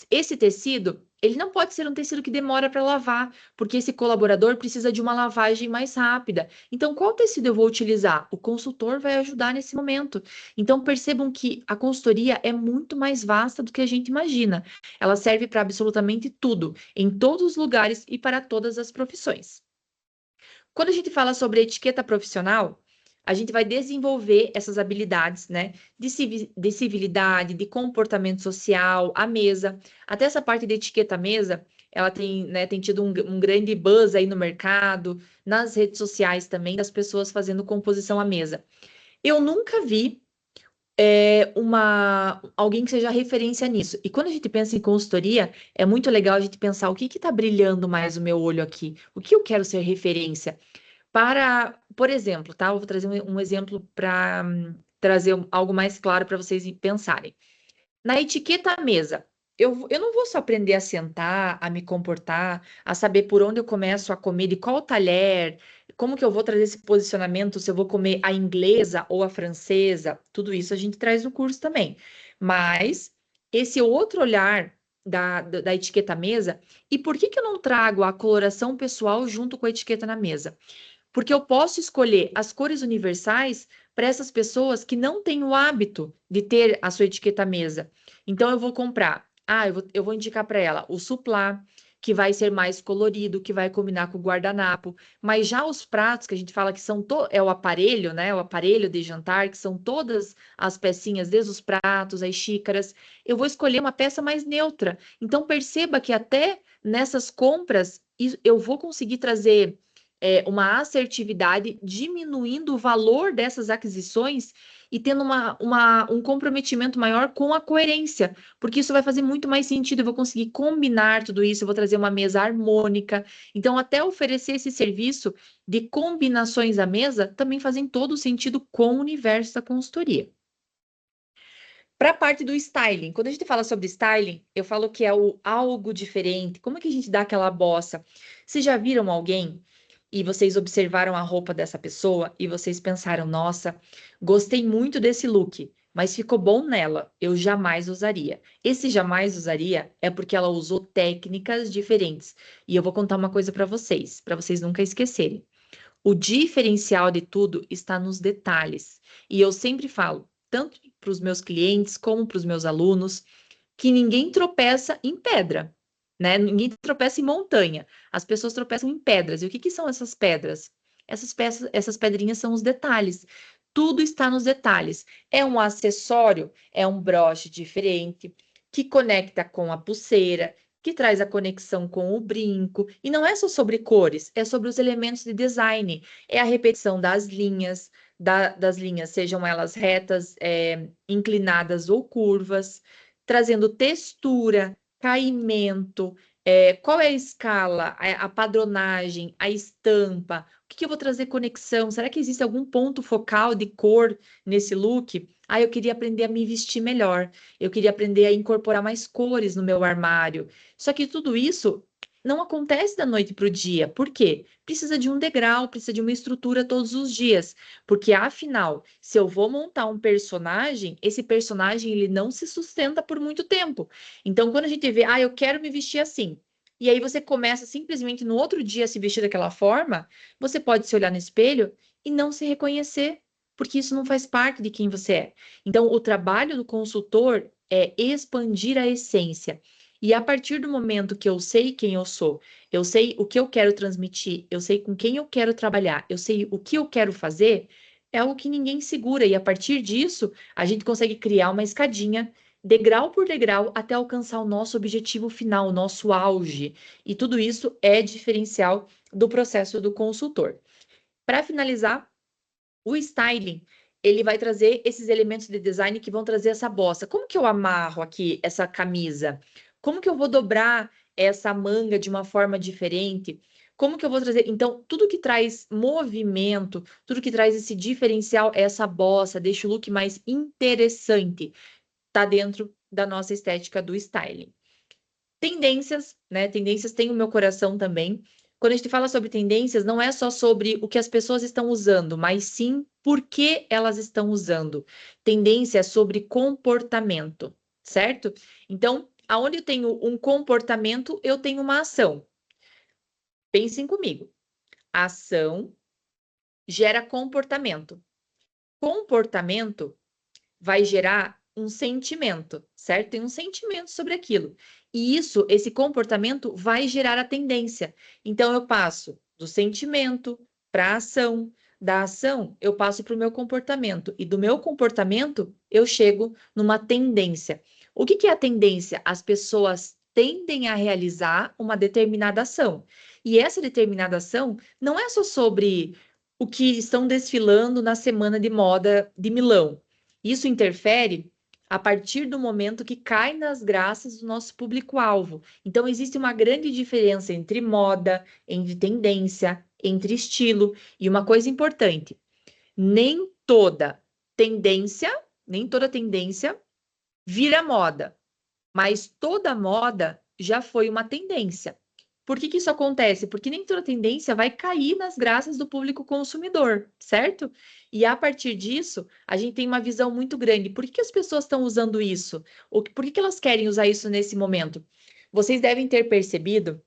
Esse tecido, ele não pode ser um tecido que demora para lavar, porque esse colaborador precisa de uma lavagem mais rápida. Então, qual tecido eu vou utilizar? O consultor vai ajudar nesse momento. Então, percebam que a consultoria é muito mais vasta do que a gente imagina. Ela serve para absolutamente tudo, em todos os lugares e para todas as profissões. Quando a gente fala sobre etiqueta profissional, a gente vai desenvolver essas habilidades, né? De civilidade, de comportamento social, a mesa. Até essa parte de etiqueta mesa, ela tem tido um grande buzz aí no mercado, nas redes sociais também, das pessoas fazendo composição à mesa. Eu nunca vi alguém que seja referência nisso. E quando a gente pensa em consultoria, é muito legal a gente pensar o que está brilhando mais o meu olho aqui, o que eu quero ser referência. Por exemplo, tá? Eu vou trazer um exemplo para trazer algo mais claro para vocês pensarem. Na etiqueta à mesa, eu não vou só aprender a sentar, a me comportar, a saber por onde eu começo a comer, de qual talher, como que eu vou trazer esse posicionamento, se eu vou comer a inglesa ou a francesa, tudo isso a gente traz no curso também. Mas esse outro olhar da etiqueta à mesa, e por que eu não trago a coloração pessoal junto com a etiqueta na mesa? Porque eu posso escolher as cores universais para essas pessoas que não têm o hábito de ter a sua etiqueta à mesa. Então, eu vou comprar. Eu vou indicar para ela o suplá, que vai ser mais colorido, que vai combinar com o guardanapo. Mas já os pratos, que a gente fala que é o aparelho, né? O aparelho de jantar, que são todas as pecinhas, desde os pratos, as xícaras. Eu vou escolher uma peça mais neutra. Então, perceba que até nessas compras, eu vou conseguir trazer uma assertividade, diminuindo o valor dessas aquisições e tendo um comprometimento maior com a coerência, porque isso vai fazer muito mais sentido. Eu vou conseguir combinar tudo isso, eu vou trazer uma mesa harmônica. Então, até oferecer esse serviço de combinações à mesa também fazem todo sentido com o universo da consultoria. Para a parte do styling, quando a gente fala sobre styling, eu falo que é algo diferente. Como é que a gente dá aquela bossa? Vocês já viram alguém? e vocês observaram a roupa dessa pessoa e vocês pensaram, nossa, gostei muito desse look, mas ficou bom nela, eu jamais usaria. Esse jamais usaria é porque ela usou técnicas diferentes. E eu vou contar uma coisa para vocês nunca esquecerem. O diferencial de tudo está nos detalhes. E eu sempre falo, tanto para os meus clientes como para os meus alunos, que ninguém tropeça em pedra, né? Ninguém tropeça em montanha. As pessoas tropeçam em pedras. E o que que são essas pedras? Essas pedrinhas são os detalhes. Tudo está nos detalhes. É um acessório, é um broche diferente, que conecta com a pulseira, que traz a conexão com o brinco. E não é só sobre cores, é sobre os elementos de design. É a repetição das linhas, das linhas, sejam elas retas, inclinadas ou curvas, trazendo textura, caimento, qual é a escala, a padronagem, a estampa, o que que eu vou trazer conexão? Será que existe algum ponto focal de cor nesse look? Ah, eu queria aprender a me vestir melhor, eu queria aprender a incorporar mais cores no meu armário. Só que tudo isso não acontece da noite para o dia. Por quê? Precisa de um degrau, precisa de uma estrutura todos os dias. Porque, afinal, se eu vou montar um personagem, esse personagem ele não se sustenta por muito tempo. Então, quando a gente vê, eu quero me vestir assim, e aí você começa simplesmente no outro dia a se vestir daquela forma, você pode se olhar no espelho e não se reconhecer, porque isso não faz parte de quem você é. Então, o trabalho do consultor é expandir a essência. E a partir do momento que eu sei quem eu sou, eu sei o que eu quero transmitir, eu sei com quem eu quero trabalhar, eu sei o que eu quero fazer, é algo que ninguém segura. E a partir disso, a gente consegue criar uma escadinha, degrau por degrau, até alcançar o nosso objetivo final, o nosso auge. E tudo isso é diferencial do processo do consultor. Para finalizar, o styling, ele vai trazer esses elementos de design que vão trazer essa bossa. Como que eu amarro aqui essa camisa? Como que eu vou dobrar essa manga de uma forma diferente? Como que eu vou trazer? Então, tudo que traz movimento, tudo que traz esse diferencial, essa bossa, deixa o look mais interessante, tá dentro da nossa estética do styling. Tendências, né? Tendências tem o meu coração também. Quando a gente fala sobre tendências, não é só sobre o que as pessoas estão usando, mas sim por que elas estão usando. Tendência é sobre comportamento, certo? Então, aonde eu tenho um comportamento, eu tenho uma ação. Pensem comigo. Ação gera comportamento. Comportamento vai gerar um sentimento, certo? Tem um sentimento sobre aquilo. E isso, esse comportamento vai gerar a tendência. Então, eu passo do sentimento para a ação. Da ação, eu passo para o meu comportamento. E do meu comportamento, eu chego numa tendência. O que que é a tendência? As pessoas tendem a realizar uma determinada ação. E essa determinada ação não é só sobre o que estão desfilando na Semana de Moda de Milão. Isso interfere a partir do momento que cai nas graças do nosso público-alvo. Então, existe uma grande diferença entre moda, entre tendência, entre estilo. E uma coisa importante, nem toda nem toda tendência vira moda, mas toda moda já foi uma tendência. Por que que isso acontece? Porque nem toda tendência vai cair nas graças do público consumidor, certo? E a partir disso, a gente tem uma visão muito grande. Por que que as pessoas estão usando isso? Por que que elas querem usar isso nesse momento? Vocês devem ter percebido,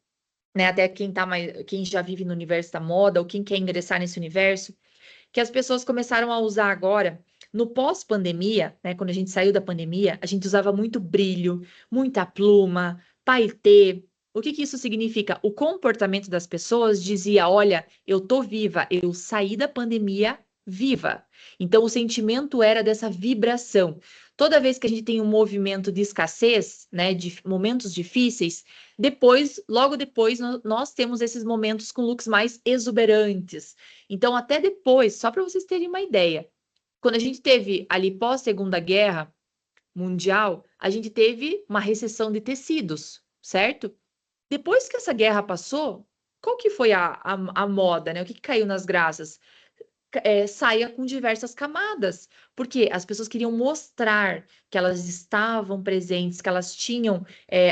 né, até quem já vive no universo da moda ou quem quer ingressar nesse universo, que as pessoas começaram a usar agora, no pós-pandemia, né, quando a gente saiu da pandemia, a gente usava muito brilho, muita pluma, paetê. O que que isso significa? O comportamento das pessoas dizia: olha, eu tô viva, eu saí da pandemia viva. Então, o sentimento era dessa vibração. Toda vez que a gente tem um movimento de escassez, né, de momentos difíceis, logo depois, nós temos esses momentos com looks mais exuberantes. Então, até depois, só para vocês terem uma ideia, quando a gente teve ali pós-Segunda Guerra Mundial, a gente teve uma recessão de tecidos, certo? Depois que essa guerra passou, qual que foi a moda, né? O que caiu nas graças? saia com diversas camadas, porque as pessoas queriam mostrar que elas estavam presentes, que elas tinham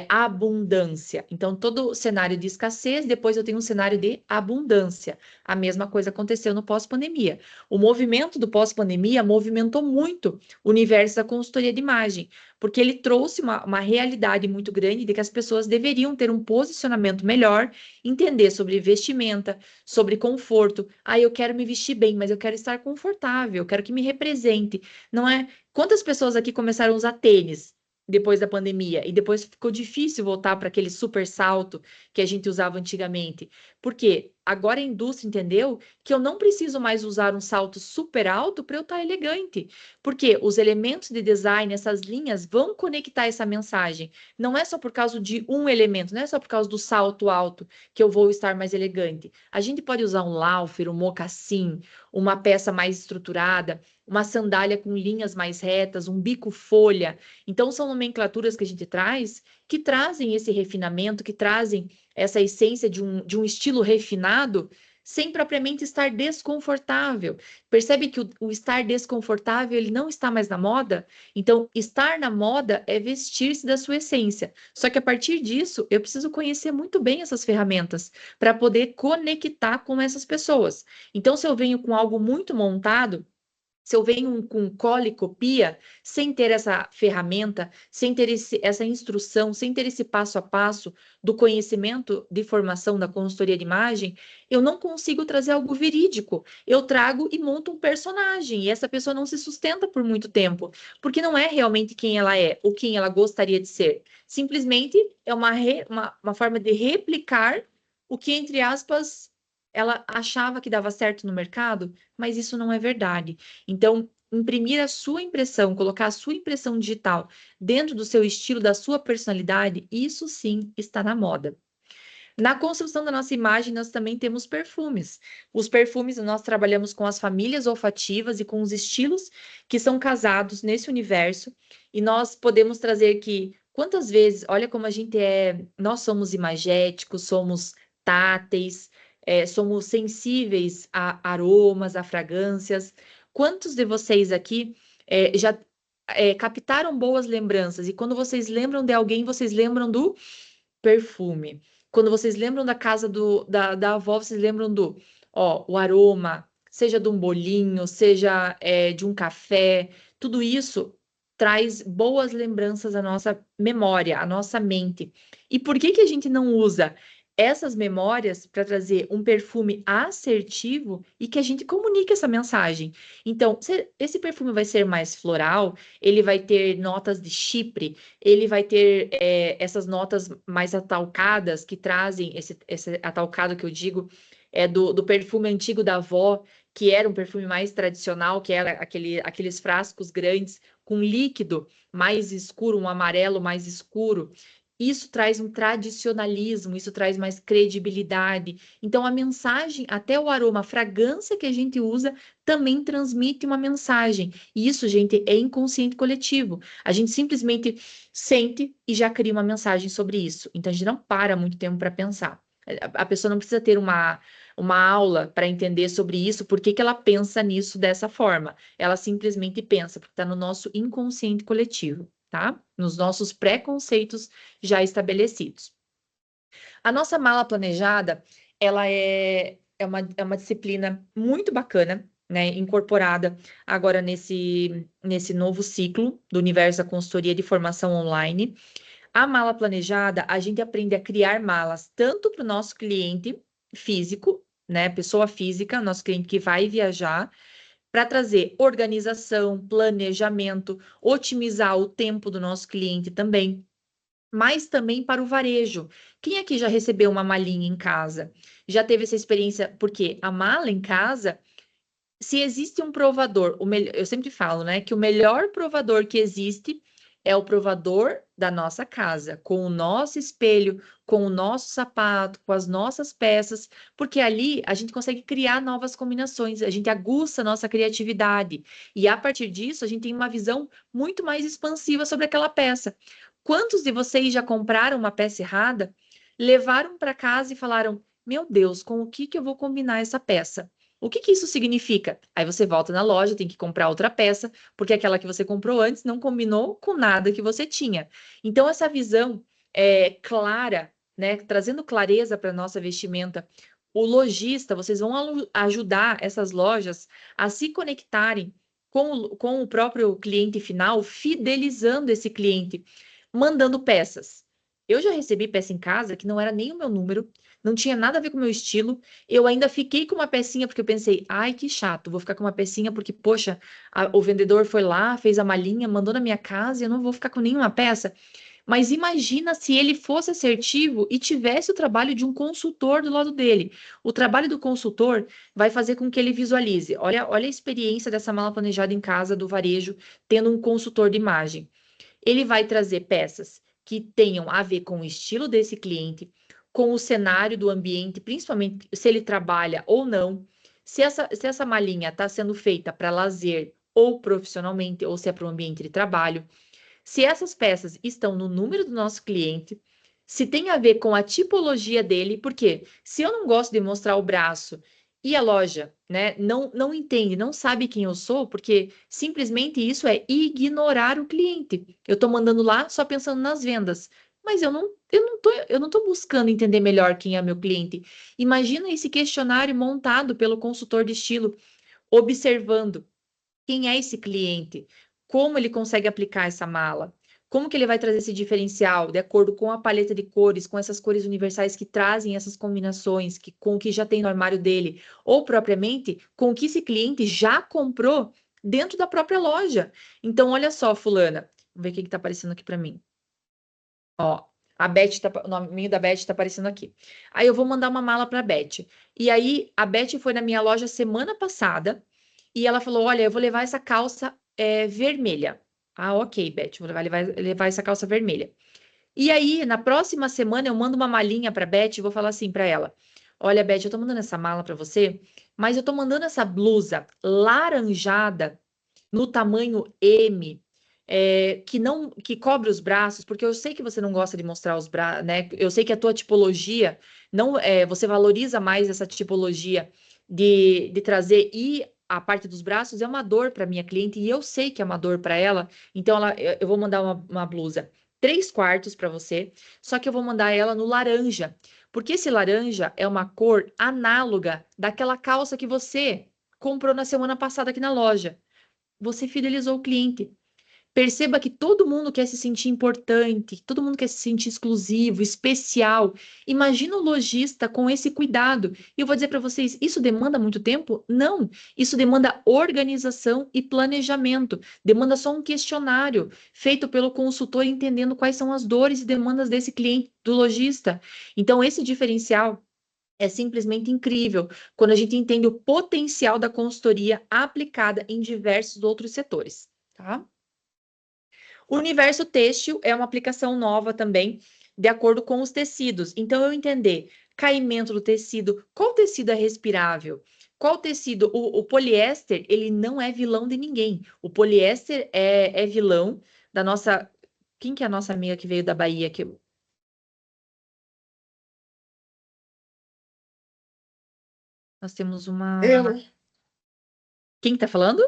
abundância. Então, todo cenário de escassez, depois eu tenho um cenário de abundância. A mesma coisa aconteceu no pós-pandemia. O movimento do pós-pandemia movimentou muito o universo da consultoria de imagem, porque ele trouxe uma realidade muito grande de que as pessoas deveriam ter um posicionamento melhor, entender sobre vestimenta, sobre conforto. Eu quero me vestir bem, mas eu quero estar confortável, eu quero que me represente. Não é? Quantas pessoas aqui começaram a usar tênis depois da pandemia e depois ficou difícil voltar para aquele super salto que a gente usava antigamente? Porque agora a indústria entendeu que eu não preciso mais usar um salto super alto para eu estar elegante, porque os elementos de design, essas linhas vão conectar essa mensagem. Não é só por causa de um elemento, não é só por causa do salto alto que eu vou estar mais elegante. A gente pode usar um laufer, um mocassim, uma peça mais estruturada, uma sandália com linhas mais retas, um bico folha. Então, são nomenclaturas que a gente traz que trazem esse refinamento, que trazem essa essência de um estilo refinado, sem propriamente estar desconfortável. Percebe que o estar desconfortável, ele não está mais na moda? Então, estar na moda é vestir-se da sua essência. Só que a partir disso, eu preciso conhecer muito bem essas ferramentas para poder conectar com essas pessoas. Então, se eu venho com algo muito montado, se eu venho com cola e copia, sem ter essa ferramenta, sem ter essa instrução, sem ter esse passo a passo do conhecimento de formação da consultoria de imagem, eu não consigo trazer algo verídico. Eu trago e monto um personagem, e essa pessoa não se sustenta por muito tempo, porque não é realmente quem ela é, ou quem ela gostaria de ser. Simplesmente é uma forma de replicar o que, entre aspas, ela achava que dava certo no mercado, mas isso não é verdade. Então, imprimir a sua impressão, colocar a sua impressão digital dentro do seu estilo, da sua personalidade, isso sim está na moda. Na construção da nossa imagem, nós também temos perfumes. Os perfumes, nós trabalhamos com as famílias olfativas e com os estilos que são casados nesse universo, e nós podemos trazer que, quantas vezes, olha como a gente nós somos imagéticos, somos táteis, somos sensíveis a aromas, a fragrâncias. Quantos de vocês aqui já captaram boas lembranças? E quando vocês lembram de alguém, vocês lembram do perfume. Quando vocês lembram da casa da avó, vocês lembram o aroma, seja de um bolinho, seja de um café. Tudo isso traz boas lembranças à nossa memória, à nossa mente. E por que a gente não usa essas memórias para trazer um perfume assertivo e que a gente comunique essa mensagem? Então, esse perfume vai ser mais floral, ele vai ter notas de chipre, ele vai ter essas notas mais atalcadas que trazem esse atalcado que eu digo do perfume antigo da avó, que era um perfume mais tradicional, que era aqueles frascos grandes com líquido mais escuro, um amarelo mais escuro. Isso traz um tradicionalismo, isso traz mais credibilidade. Então, a mensagem, até o aroma, a fragrância que a gente usa, também transmite uma mensagem. E isso, gente, é inconsciente coletivo. A gente simplesmente sente e já cria uma mensagem sobre isso. Então, a gente não para muito tempo para pensar. A pessoa não precisa ter uma aula para entender sobre isso, por que ela pensa nisso dessa forma. Ela simplesmente pensa, porque está no nosso inconsciente coletivo. Tá? Nos nossos preconceitos já estabelecidos. A nossa mala planejada, ela é uma disciplina muito bacana, né? Incorporada agora nesse novo ciclo do universo da consultoria de formação online. A mala planejada, a gente aprende a criar malas tanto para o nosso cliente físico, né? Pessoa física, nosso cliente que vai viajar, para trazer organização, planejamento, otimizar o tempo do nosso cliente também, mas também para o varejo. Quem aqui já recebeu uma malinha em casa? Já teve essa experiência? Porque a mala em casa, se existe um provador, eu sempre falo, né, que o melhor provador que existe é o provador da nossa casa, com o nosso espelho, com o nosso sapato, com as nossas peças, porque ali a gente consegue criar novas combinações, a gente aguça a nossa criatividade, e a partir disso a gente tem uma visão muito mais expansiva sobre aquela peça. Quantos de vocês já compraram uma peça errada, levaram para casa e falaram: meu Deus, com o que eu vou combinar essa peça? O que que isso significa? Aí você volta na loja, tem que comprar outra peça, porque aquela que você comprou antes não combinou com nada que você tinha. Então, essa visão clara, né, trazendo clareza para a nossa vestimenta, o lojista, vocês vão ajudar essas lojas a se conectarem com o próprio cliente final, fidelizando esse cliente, mandando peças. Eu já recebi peça em casa que não era nem o meu número, não tinha nada a ver com o meu estilo. Eu ainda fiquei com uma pecinha porque eu pensei, ai, que chato, vou ficar com uma pecinha porque, poxa, o vendedor foi lá, fez a malinha, mandou na minha casa e eu não vou ficar com nenhuma peça. Mas imagina se ele fosse assertivo e tivesse o trabalho de um consultor do lado dele. O trabalho do consultor vai fazer com que ele visualize. Olha a experiência dessa mala planejada em casa do varejo, tendo um consultor de imagem. Ele vai trazer peças que tenham a ver com o estilo desse cliente, com o cenário do ambiente, principalmente se ele trabalha ou não, se essa malinha está sendo feita para lazer ou profissionalmente, ou se é para o ambiente de trabalho, se essas peças estão no número do nosso cliente, se tem a ver com a tipologia dele, porque se eu não gosto de mostrar o braço e a loja, né, não entende, não sabe quem eu sou, porque simplesmente isso é ignorar o cliente. Eu estou mandando lá só pensando nas vendas, mas eu não tô buscando entender melhor quem é meu cliente. Imagina esse questionário montado pelo consultor de estilo, observando quem é esse cliente, como ele consegue aplicar essa mala, como que ele vai trazer esse diferencial de acordo com a paleta de cores, com essas cores universais que trazem essas combinações com o que já tem no armário dele, ou propriamente com o que esse cliente já comprou dentro da própria loja. Então, olha só, fulana, vamos ver o que está aparecendo aqui para mim. Ó, a Beth o nome da Beth está aparecendo aqui. Aí eu vou mandar uma mala para a Beth. E aí a Beth foi na minha loja semana passada e ela falou: olha, eu vou levar essa calça vermelha. Ah, ok, Beth, vou levar essa calça vermelha. E aí, na próxima semana, eu mando uma malinha para Beth e vou falar assim para ela: olha, Beth, eu tô mandando essa mala para você, mas eu tô mandando essa blusa laranjada no tamanho M, que cobre os braços, porque eu sei que você não gosta de mostrar os braços, né? Eu sei que a tua tipologia não você valoriza mais essa tipologia de trazer e a parte dos braços é uma dor para minha cliente e eu sei que é uma dor para ela, então eu vou mandar uma blusa 3/4 para você, só que eu vou mandar ela no laranja, porque esse laranja é uma cor análoga daquela calça que você comprou na semana passada aqui na loja. Você fidelizou o cliente. Perceba que todo mundo quer se sentir importante, todo mundo quer se sentir exclusivo, especial. Imagina o lojista com esse cuidado. E eu vou dizer para vocês, isso demanda muito tempo? Não. Isso demanda organização e planejamento. Demanda só um questionário feito pelo consultor entendendo quais são as dores e demandas desse cliente, do lojista. Então, esse diferencial é simplesmente incrível quando a gente entende o potencial da consultoria aplicada em diversos outros setores, tá? O universo têxtil é uma aplicação nova também, de acordo com os tecidos. Então, eu entender caimento do tecido, qual tecido é respirável, qual tecido, o poliéster, ele não é vilão de ninguém. O poliéster é vilão da nossa... Quem que é a nossa amiga que veio da Bahia? Nós temos uma... Eu, Quem tá falando?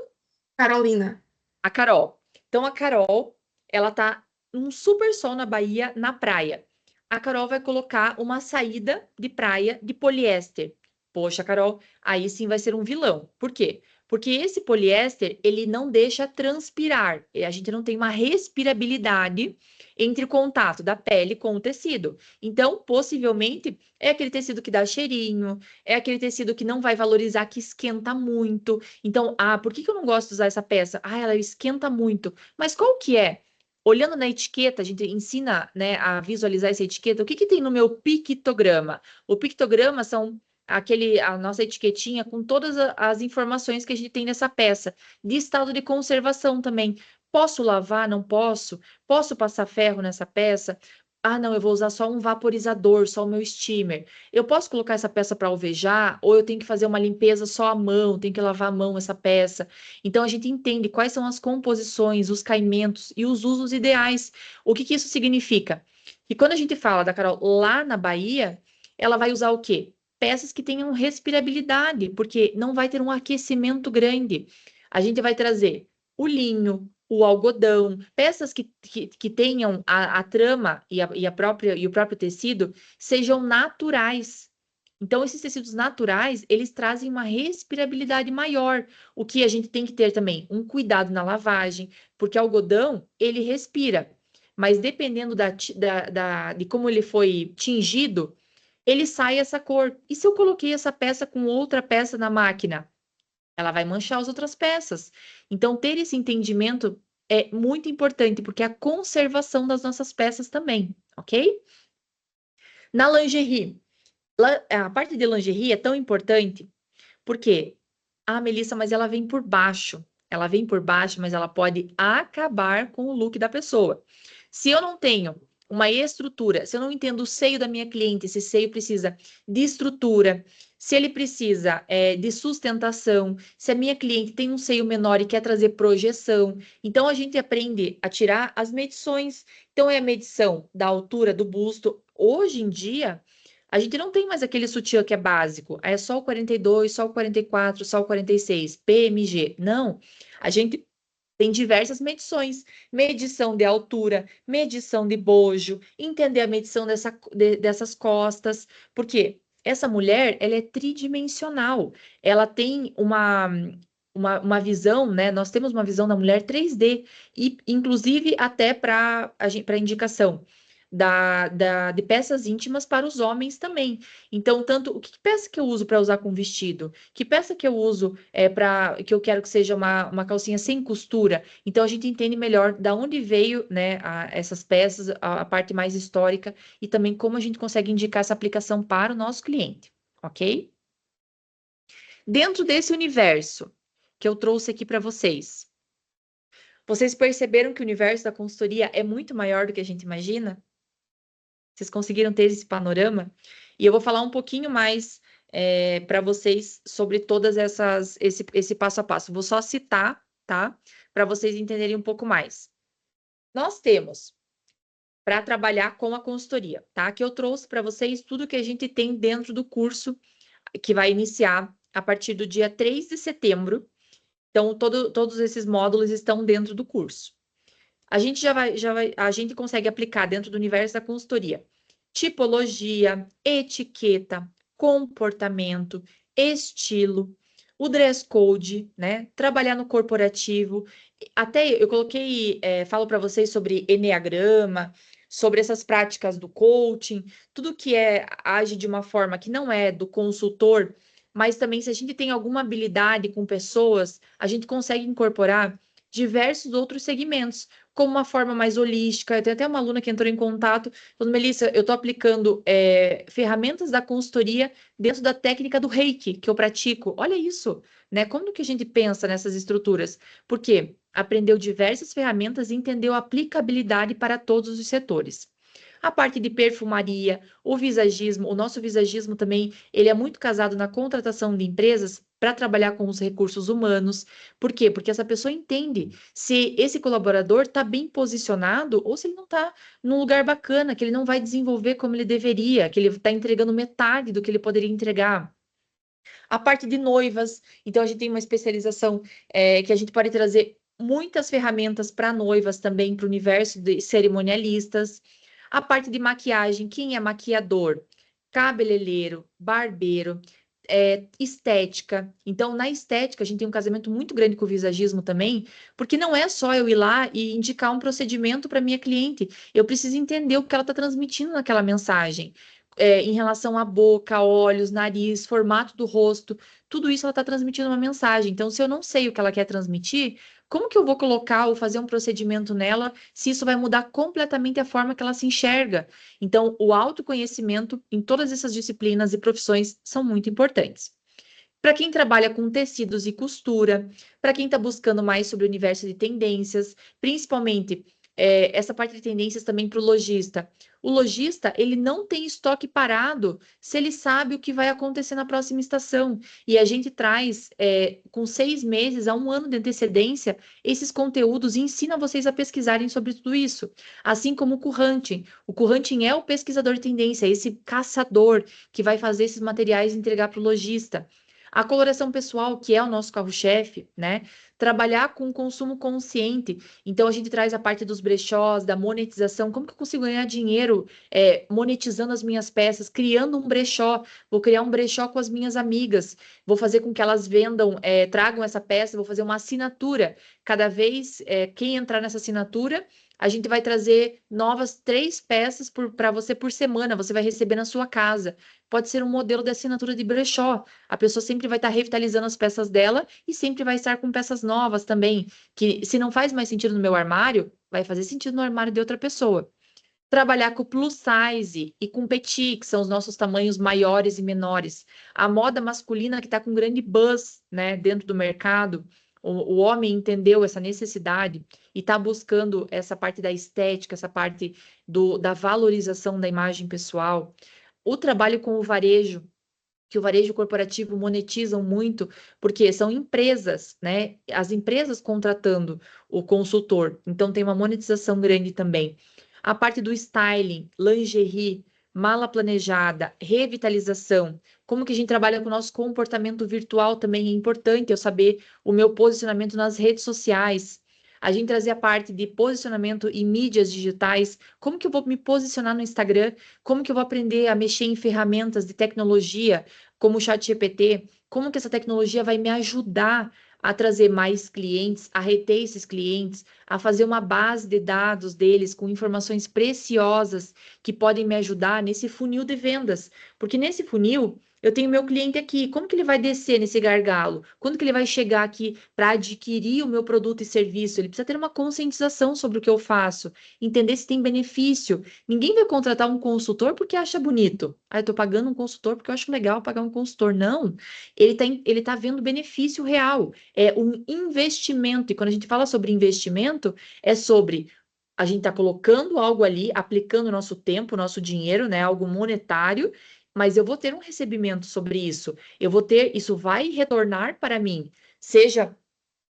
Carolina. A Carol. Então, a Carol, ela tá num super sol na Bahia, na praia. A Carol vai colocar uma saída de praia de poliéster. Poxa, Carol, aí sim vai ser um vilão. Por quê? Porque esse poliéster, ele não deixa transpirar. A gente não tem uma respirabilidade entre o contato da pele com o tecido. Então, possivelmente, é aquele tecido que dá cheirinho, é aquele tecido que não vai valorizar, que esquenta muito. Então, por que eu não gosto de usar essa peça? Ela esquenta muito. Mas qual que é? Olhando na etiqueta, a gente ensina, né, a visualizar essa etiqueta. O que tem no meu pictograma? O pictograma são a nossa etiquetinha com todas as informações que a gente tem nessa peça, de estado de conservação também. Posso lavar? Não posso? Posso passar ferro nessa peça? Não, eu vou usar só um vaporizador, só o meu steamer. Eu posso colocar essa peça para alvejar ou eu tenho que fazer uma limpeza só à mão, tenho que lavar a mão essa peça. Então a gente entende quais são as composições, os caimentos e os usos ideais. O que isso significa? Que quando a gente fala da Carol lá na Bahia, ela vai usar o quê? peças que tenham respirabilidade, porque não vai ter um aquecimento grande. A gente vai trazer o linho, o algodão, peças que tenham a trama e o próprio tecido sejam naturais. Então, esses tecidos naturais, eles trazem uma respirabilidade maior. O que a gente tem que ter também, um cuidado na lavagem, porque o algodão, ele respira. Mas dependendo de como ele foi tingido, ele sai essa cor. E se eu coloquei essa peça com outra peça na máquina? Ela vai manchar as outras peças. Então, ter esse entendimento é muito importante, porque é a conservação das nossas peças também, ok? Na lingerie, a parte de lingerie é tão importante, porque, Melissa, mas ela vem por baixo. Ela vem por baixo, mas ela pode acabar com o look da pessoa. Se eu não tenho uma estrutura, se eu não entendo o seio da minha cliente, esse seio precisa de estrutura, se ele precisa de sustentação, se a minha cliente tem um seio menor e quer trazer projeção, então a gente aprende a tirar as medições. Então é a medição da altura do busto. Hoje em dia, a gente não tem mais aquele sutiã que é básico, é só o 42, só o 44, só o 46, PMG. Não, a gente tem diversas medições, medição de altura, medição de bojo, entender a medição dessas costas, porque essa mulher, ela é tridimensional, ela tem uma visão, né? Nós temos uma visão da mulher 3D, e inclusive até para indicação de peças íntimas para os homens também. Então, tanto que peça que eu uso para usar com vestido, que peça que eu uso que eu quero que seja uma calcinha sem costura. Então, a gente entende melhor da onde veio, né, essas peças, a parte mais histórica e também como a gente consegue indicar essa aplicação para o nosso cliente, ok? Dentro desse universo que eu trouxe aqui para vocês, vocês perceberam que o universo da consultoria é muito maior do que a gente imagina? Vocês conseguiram ter esse panorama? E eu vou falar um pouquinho mais para vocês sobre todas esse passo a passo. Vou só citar, tá? Para vocês entenderem um pouco mais. Nós temos para trabalhar com a consultoria, tá? Que eu trouxe para vocês tudo que a gente tem dentro do curso que vai iniciar a partir do dia 3 de setembro. Então, todos esses módulos estão dentro do curso. A gente a gente consegue aplicar dentro do universo da consultoria tipologia, etiqueta, comportamento, estilo, o dress code, né? Trabalhar no corporativo. Até eu coloquei, falo para vocês sobre enneagrama, sobre essas práticas do coaching, tudo que age de uma forma que não é do consultor, mas também se a gente tem alguma habilidade com pessoas, a gente consegue incorporar diversos outros segmentos, como uma forma mais holística. Tem até uma aluna que entrou em contato, falando, Melissa, eu estou aplicando ferramentas da consultoria dentro da técnica do Reiki, que eu pratico. Olha isso, né? Como que a gente pensa nessas estruturas? Porque aprendeu diversas ferramentas e entendeu a aplicabilidade para todos os setores. A parte de perfumaria, o visagismo, o nosso visagismo também, ele é muito casado na contratação de empresas para trabalhar com os recursos humanos. Por quê? Porque essa pessoa entende se esse colaborador está bem posicionado ou se ele não está num lugar bacana, que ele não vai desenvolver como ele deveria, que ele está entregando metade do que ele poderia entregar. A parte de noivas, então a gente tem uma especialização que a gente pode trazer muitas ferramentas para noivas também, para o universo de cerimonialistas. A parte de maquiagem, quem é maquiador? Cabeleireiro, barbeiro, estética. Então, na estética, a gente tem um casamento muito grande com o visagismo também, porque não é só eu ir lá e indicar um procedimento para minha cliente. Eu preciso entender o que ela está transmitindo naquela mensagem. Em relação à boca, olhos, nariz, formato do rosto, tudo isso ela está transmitindo uma mensagem. Então, se eu não sei o que ela quer transmitir, como que eu vou colocar ou fazer um procedimento nela se isso vai mudar completamente a forma que ela se enxerga? Então, o autoconhecimento em todas essas disciplinas e profissões são muito importantes. Para quem trabalha com tecidos e costura, para quem está buscando mais sobre o universo de tendências, principalmente essa parte de tendências também para o lojista. O lojista, ele não tem estoque parado se ele sabe o que vai acontecer na próxima estação. E a gente traz, com 6 meses a 1 ano de antecedência, esses conteúdos e ensina vocês a pesquisarem sobre tudo isso. Assim como o Curranting. O Curranting é o pesquisador de tendência, esse caçador que vai fazer esses materiais e entregar para o lojista. A coloração pessoal, que é o nosso carro-chefe, né? Trabalhar com consumo consciente. Então, a gente traz a parte dos brechós, da monetização. Como que eu consigo ganhar dinheiro monetizando as minhas peças, criando um brechó? Vou criar um brechó com as minhas amigas. Vou fazer com que elas vendam, tragam essa peça. Vou fazer uma assinatura. Cada vez, quem entrar nessa assinatura, a gente vai trazer novas 3 peças para você por semana. Você vai receber na sua casa. Pode ser um modelo de assinatura de brechó. A pessoa sempre vai estar revitalizando as peças dela e sempre vai estar com peças novas também, que se não faz mais sentido no meu armário, vai fazer sentido no armário de outra pessoa. Trabalhar com plus size e com petit, que são os nossos tamanhos maiores e menores. A moda masculina que está com grande buzz, né, dentro do mercado. O homem entendeu essa necessidade e está buscando essa parte da estética, essa parte da valorização da imagem pessoal. O trabalho com o varejo, que o varejo corporativo monetizam muito, porque são empresas, né? As empresas contratando o consultor. Então, tem uma monetização grande também. A parte do styling, lingerie, mala planejada, revitalização. Como que a gente trabalha com o nosso comportamento virtual também é importante eu saber o meu posicionamento nas redes sociais. A gente trazer a parte de posicionamento em mídias digitais. Como que eu vou me posicionar no Instagram? Como que eu vou aprender a mexer em ferramentas de tecnologia, como o ChatGPT? Como que essa tecnologia vai me ajudar a trazer mais clientes, a reter esses clientes, a fazer uma base de dados deles com informações preciosas que podem me ajudar nesse funil de vendas. Porque nesse funil, eu tenho meu cliente aqui, como que ele vai descer nesse gargalo? Quando que ele vai chegar aqui para adquirir o meu produto e serviço? Ele precisa ter uma conscientização sobre o que eu faço, entender se tem benefício. Ninguém vai contratar um consultor porque acha bonito. Ah, eu estou pagando um consultor porque eu acho legal pagar um consultor. Não, ele tá vendo benefício real. É um investimento. E quando a gente fala sobre investimento, é sobre a gente tá colocando algo ali, aplicando o nosso tempo, o nosso dinheiro, né? Algo monetário, mas eu vou ter um recebimento sobre isso. Isso vai retornar para mim, seja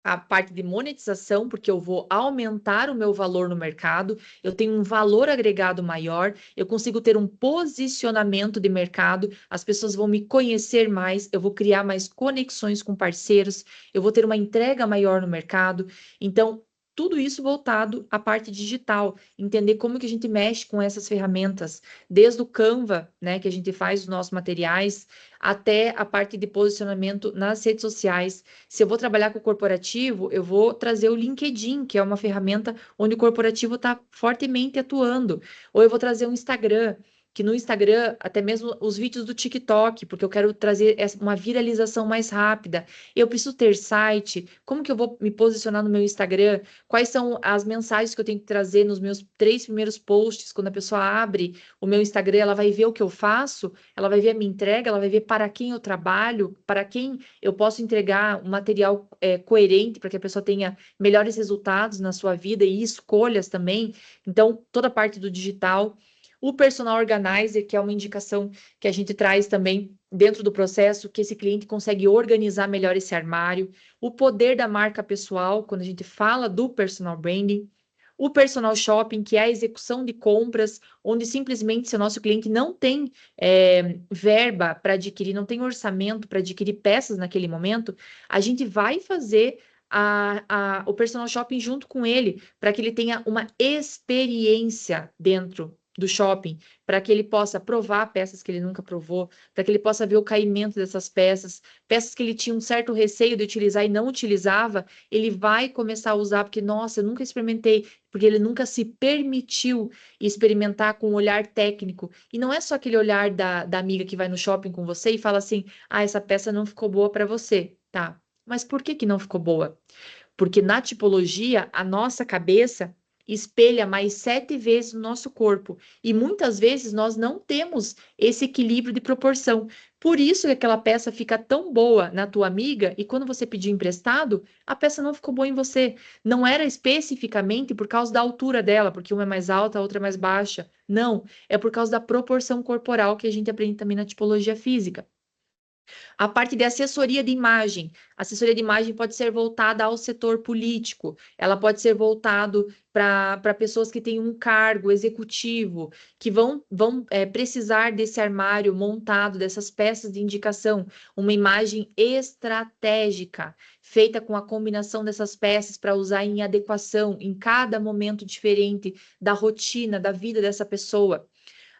a parte de monetização, porque eu vou aumentar o meu valor no mercado, eu tenho um valor agregado maior, eu consigo ter um posicionamento de mercado, as pessoas vão me conhecer mais, eu vou criar mais conexões com parceiros, eu vou ter uma entrega maior no mercado. Então, tudo isso voltado à parte digital, entender como que a gente mexe com essas ferramentas, desde o Canva, né, que a gente faz os nossos materiais, até a parte de posicionamento nas redes sociais. Se eu vou trabalhar com o corporativo, eu vou trazer o LinkedIn, que é uma ferramenta onde o corporativo está fortemente atuando. Ou eu vou trazer o Instagram, que no Instagram, até mesmo os vídeos do TikTok, porque eu quero trazer uma viralização mais rápida. Eu preciso ter site, como que eu vou me posicionar no meu Instagram? Quais são as mensagens que eu tenho que trazer nos meus 3 primeiros posts? Quando a pessoa abre o meu Instagram, ela vai ver o que eu faço, ela vai ver a minha entrega, ela vai ver para quem eu trabalho, para quem eu posso entregar um material coerente para que a pessoa tenha melhores resultados na sua vida e escolhas também. Então, toda a parte do digital. O personal organizer, que é uma indicação que a gente traz também dentro do processo, que esse cliente consegue organizar melhor esse armário. O poder da marca pessoal, quando a gente fala do personal branding. O personal shopping, que é a execução de compras, onde simplesmente se o nosso cliente não tem verba para adquirir, não tem orçamento para adquirir peças naquele momento, a gente vai fazer o personal shopping junto com ele, para que ele tenha uma experiência dentro do shopping, para que ele possa provar peças que ele nunca provou, para que ele possa ver o caimento dessas peças que ele tinha um certo receio de utilizar e não utilizava, ele vai começar a usar, porque, nossa, eu nunca experimentei, porque ele nunca se permitiu experimentar com um olhar técnico. E não é só aquele olhar da amiga que vai no shopping com você e fala assim, ah, essa peça não ficou boa para você, tá? Mas por que que não ficou boa? Porque na tipologia, a nossa cabeça espelha mais 7 vezes o nosso corpo. E muitas vezes nós não temos esse equilíbrio de proporção. Por isso que aquela peça fica tão boa na tua amiga e quando você pediu emprestado, a peça não ficou boa em você. Não era especificamente por causa da altura dela, porque uma é mais alta, a outra é mais baixa. Não, é por causa da proporção corporal que a gente aprende também na tipologia física. A parte de assessoria de imagem. A assessoria de imagem pode ser voltada ao setor político, ela pode ser voltado para pessoas que têm um cargo executivo, que vão precisar desse armário montado, dessas peças de indicação, uma imagem estratégica, feita com a combinação dessas peças para usar em adequação em cada momento diferente da rotina, da vida dessa pessoa.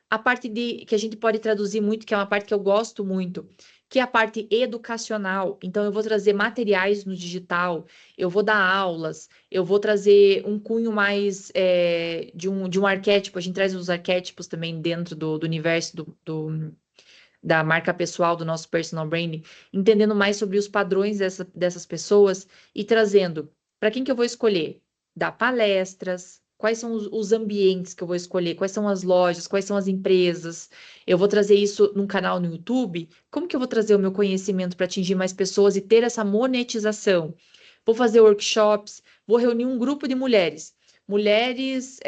A parte que a gente pode traduzir muito, que é uma parte que eu gosto muito, que é a parte educacional. Então, eu vou trazer materiais no digital, eu vou dar aulas, eu vou trazer um cunho mais de um arquétipo. A gente traz os arquétipos também dentro do universo da marca pessoal, do nosso personal branding, entendendo mais sobre os padrões dessas pessoas e trazendo para quem que eu vou escolher? Dar palestras. Quais são os ambientes que eu vou escolher? Quais são as lojas? Quais são as empresas? Eu vou trazer isso num canal no YouTube? Como que eu vou trazer o meu conhecimento para atingir mais pessoas e ter essa monetização? Vou fazer workshops, vou reunir um grupo de mulheres. Mulheres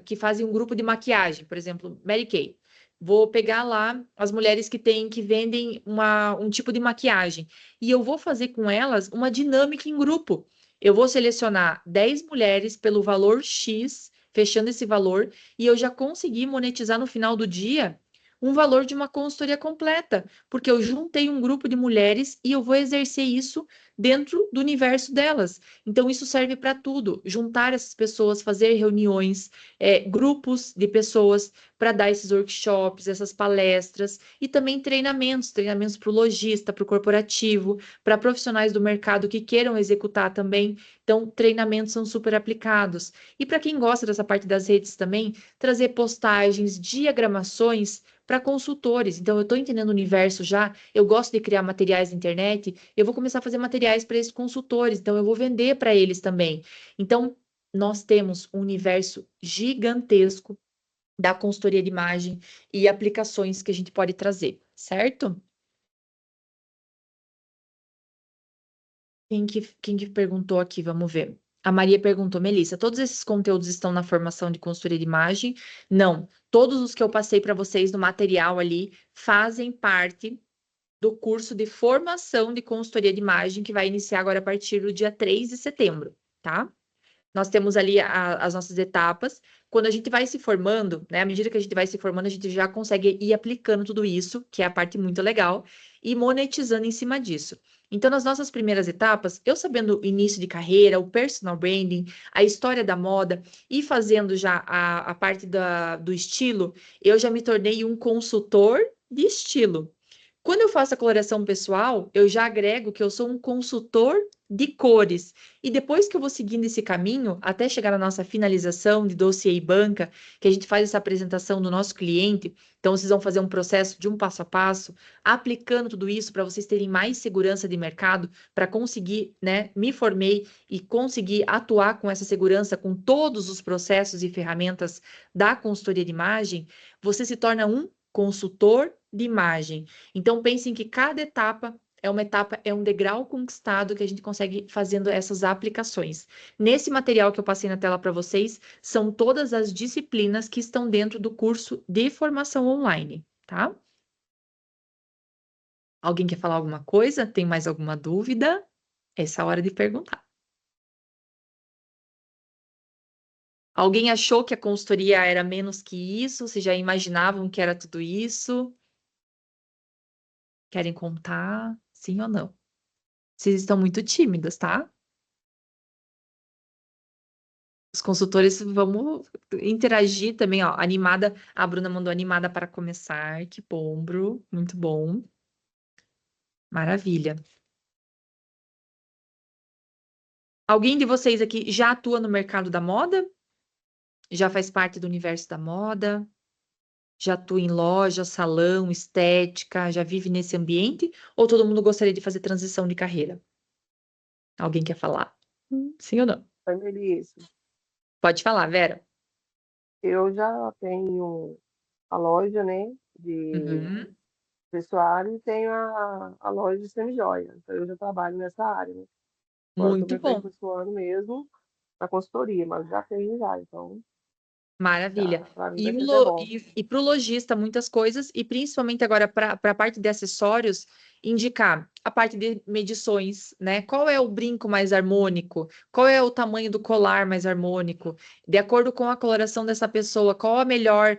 que fazem um grupo de maquiagem, por exemplo, Mary Kay. Vou pegar lá as mulheres que vendem um tipo de maquiagem. E eu vou fazer com elas uma dinâmica em grupo. Eu vou selecionar 10 mulheres pelo valor X, fechando esse valor, e eu já consegui monetizar no final do dia um valor de uma consultoria completa, porque eu juntei um grupo de mulheres e eu vou exercer isso dentro do universo delas. Então, isso serve para tudo: juntar essas pessoas, fazer reuniões, grupos de pessoas para dar esses workshops, essas palestras e também treinamentos para o lojista, para o corporativo, para profissionais do mercado que queiram executar também. Então, treinamentos são super aplicados. E para quem gosta dessa parte das redes também, trazer postagens, diagramações para consultores. Então, eu estou entendendo o universo já, eu gosto de criar materiais na internet, eu vou começar a fazer materiais para esses consultores, então eu vou vender para eles também. Então, nós temos um universo gigantesco da consultoria de imagem e aplicações que a gente pode trazer, certo? Quem que perguntou aqui? Vamos ver. A Maria perguntou: Melissa, todos esses conteúdos estão na formação de consultoria de imagem? Não. Todos os que eu passei para vocês no material ali fazem parte do curso de formação de consultoria de imagem que vai iniciar agora a partir do dia 3 de setembro, tá? Nós temos ali as nossas etapas. Quando a gente vai se formando, né? À medida que a gente vai se formando, a gente já consegue ir aplicando tudo isso, que é a parte muito legal, e monetizando em cima disso. Então, nas nossas primeiras etapas, eu sabendo o início de carreira, o personal branding, a história da moda e fazendo já a parte do estilo, eu já me tornei um consultor de estilo. Quando eu faço a coloração pessoal, eu já agrego que eu sou um consultor de cores. E depois que eu vou seguindo esse caminho, até chegar na nossa finalização de dossiê e banca, que a gente faz essa apresentação do nosso cliente, então vocês vão fazer um processo de um passo a passo, aplicando tudo isso para vocês terem mais segurança de mercado, para conseguir, né, me formei e conseguir atuar com essa segurança, com todos os processos e ferramentas da consultoria de imagem, você se torna um consultor de imagem. Então, pensem que cada etapa, é um degrau conquistado que a gente consegue fazendo essas aplicações. Nesse material que eu passei na tela para vocês, são todas as disciplinas que estão dentro do curso de formação online, tá? Alguém quer falar alguma coisa? Tem mais alguma dúvida? Essa é a hora de perguntar. Alguém achou que a consultoria era menos que isso? Vocês já imaginavam que era tudo isso? Querem contar? Sim ou não? Vocês estão muito tímidas, tá? Os consultores, vamos interagir também, ó. Animada, a Bruna mandou animada para começar. Que bom, Bru. Muito bom. Maravilha. Alguém de vocês aqui já atua no mercado da moda? Já faz parte do universo da moda? Já atua em loja, salão, estética? Já vive nesse ambiente? Ou todo mundo gostaria de fazer transição de carreira? Alguém quer falar? Sim ou não? Oi, Melissa. Pode falar, Vera. Eu já tenho a loja, né, de Uhum. vestuário e tenho a loja de semijoia. Então, eu já trabalho nessa área, né? Agora eu estou Muito me bom. aperfeiçoando mesmo na consultoria, mas já tenho já, então Maravilha. já, para mim E, vai ser até bom. para o lojista, muitas coisas, e principalmente agora para a parte de acessórios, indicar a parte de medições, né? Qual é o brinco mais harmônico? Qual é o tamanho do colar mais harmônico? De acordo com a coloração dessa pessoa, qual a melhor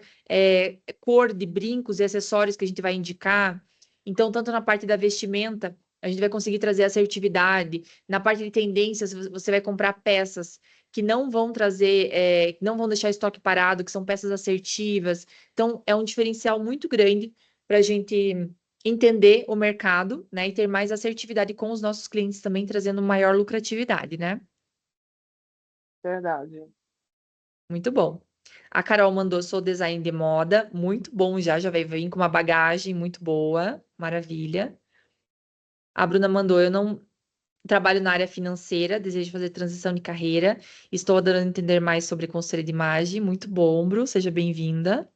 cor de brincos e acessórios que a gente vai indicar? Então, tanto na parte da vestimenta, a gente vai conseguir trazer assertividade. Na parte de tendências, você vai comprar peças que não vão trazer, que não vão deixar estoque parado, que são peças assertivas. Então, é um diferencial muito grande para a gente entender o mercado, né, e ter mais assertividade com os nossos clientes também, trazendo maior lucratividade, né? Verdade. Muito bom. A Carol mandou, sou design de moda, muito bom já vai vir com uma bagagem muito boa, maravilha. A Bruna mandou, eu não trabalho na área financeira, desejo fazer transição de carreira. Estou adorando entender mais sobre consultoria de imagem. Muito bom, Bru, seja bem-vinda.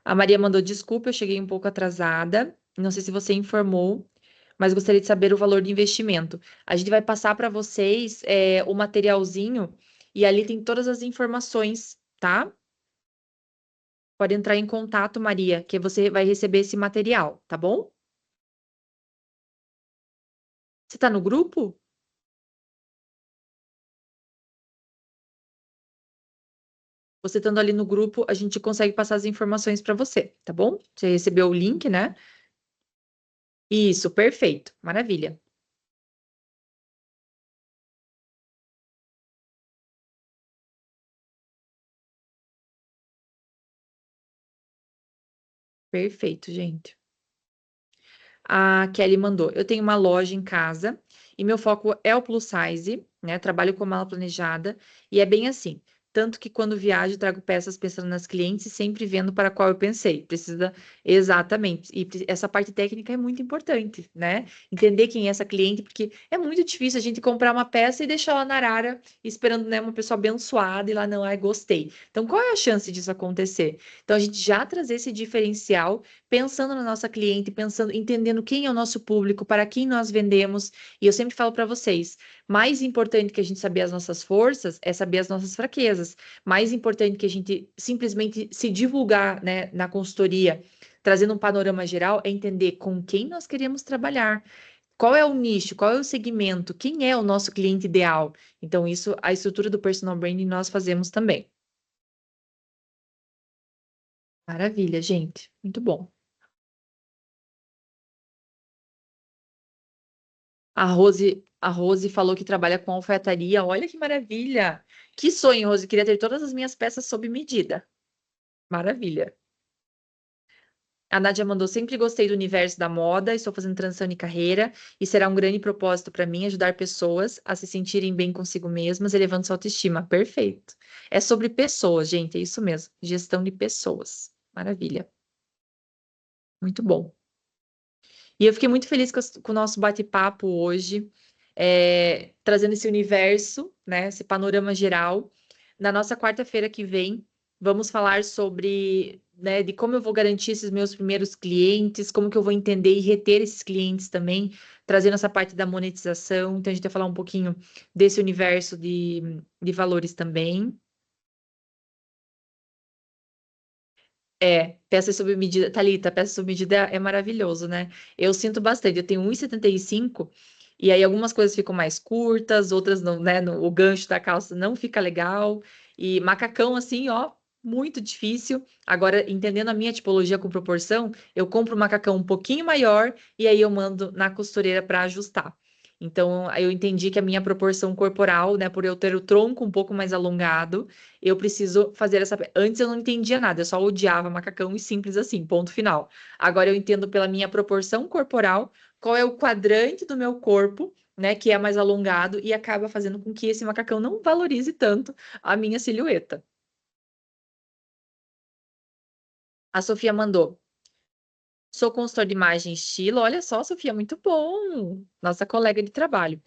A Maria mandou desculpa, eu cheguei um pouco atrasada. Não sei se você informou, mas gostaria de saber o valor de investimento. A gente vai passar para vocês o materialzinho e ali tem todas as informações, tá? Pode entrar em contato, Maria, que você vai receber esse material, tá bom? Você está no grupo? Você estando ali no grupo, a gente consegue passar as informações para você, tá bom? Você recebeu o link, né? Isso, perfeito. Maravilha. Perfeito, gente. A Kelly mandou. Eu tenho uma loja em casa e meu foco é o plus size, né? Trabalho com mala planejada e é bem assim. Tanto que quando viajo, trago peças pensando nas clientes e sempre vendo para qual eu pensei. Precisa exatamente. E essa parte técnica é muito importante, né? Entender quem é essa cliente, porque é muito difícil a gente comprar uma peça e deixar ela na arara, esperando, né, uma pessoa abençoada e lá não, ai, gostei. Então, qual é a chance disso acontecer? Então, a gente já trazer esse diferencial pensando na nossa cliente, pensando, entendendo quem é o nosso público, para quem nós vendemos. E eu sempre falo para vocês, mais importante que a gente saber as nossas forças é saber as nossas fraquezas. Mais importante que a gente simplesmente se divulgar, né, na consultoria, trazendo um panorama geral, é entender com quem nós queremos trabalhar. Qual é o nicho? Qual é o segmento? Quem é o nosso cliente ideal? Então, isso, a estrutura do personal branding nós fazemos também. Maravilha, gente. Muito bom. A Rose falou que trabalha com alfaiataria. Olha que maravilha! Que sonho, Rose. Queria ter todas as minhas peças sob medida. Maravilha. A Nádia mandou, sempre gostei do universo da moda, estou fazendo transição de carreira e será um grande propósito para mim ajudar pessoas a se sentirem bem consigo mesmas, elevando sua autoestima. Perfeito. É sobre pessoas, gente, é isso mesmo. Gestão de pessoas. Maravilha. Muito bom. E eu fiquei muito feliz com o nosso bate-papo hoje, trazendo esse universo, né, esse panorama geral. Na nossa quarta-feira que vem, vamos falar sobre, né, de como eu vou garantir esses meus primeiros clientes, como que eu vou entender e reter esses clientes também, trazendo essa parte da monetização. Então, a gente vai falar um pouquinho desse universo de valores também. Peça sob medida. Thalita, peça sob medida é maravilhoso, né? Eu sinto bastante. Eu tenho 1,75 e aí algumas coisas ficam mais curtas, outras não, né? O gancho da calça não fica legal. E macacão, assim, ó, muito difícil. Agora, entendendo a minha tipologia com proporção, eu compro um macacão um pouquinho maior e aí eu mando na costureira para ajustar. Então, eu entendi que a minha proporção corporal, né, por eu ter o tronco um pouco mais alongado, eu preciso fazer essa. Antes eu não entendia nada, eu só odiava macacão e simples assim, ponto final. Agora eu entendo pela minha proporção corporal qual é o quadrante do meu corpo, né, que é mais alongado e acaba fazendo com que esse macacão não valorize tanto a minha silhueta. A Sofia mandou. Sou consultor de imagem e estilo. Olha só, Sofia, muito bom. Nossa colega de trabalho.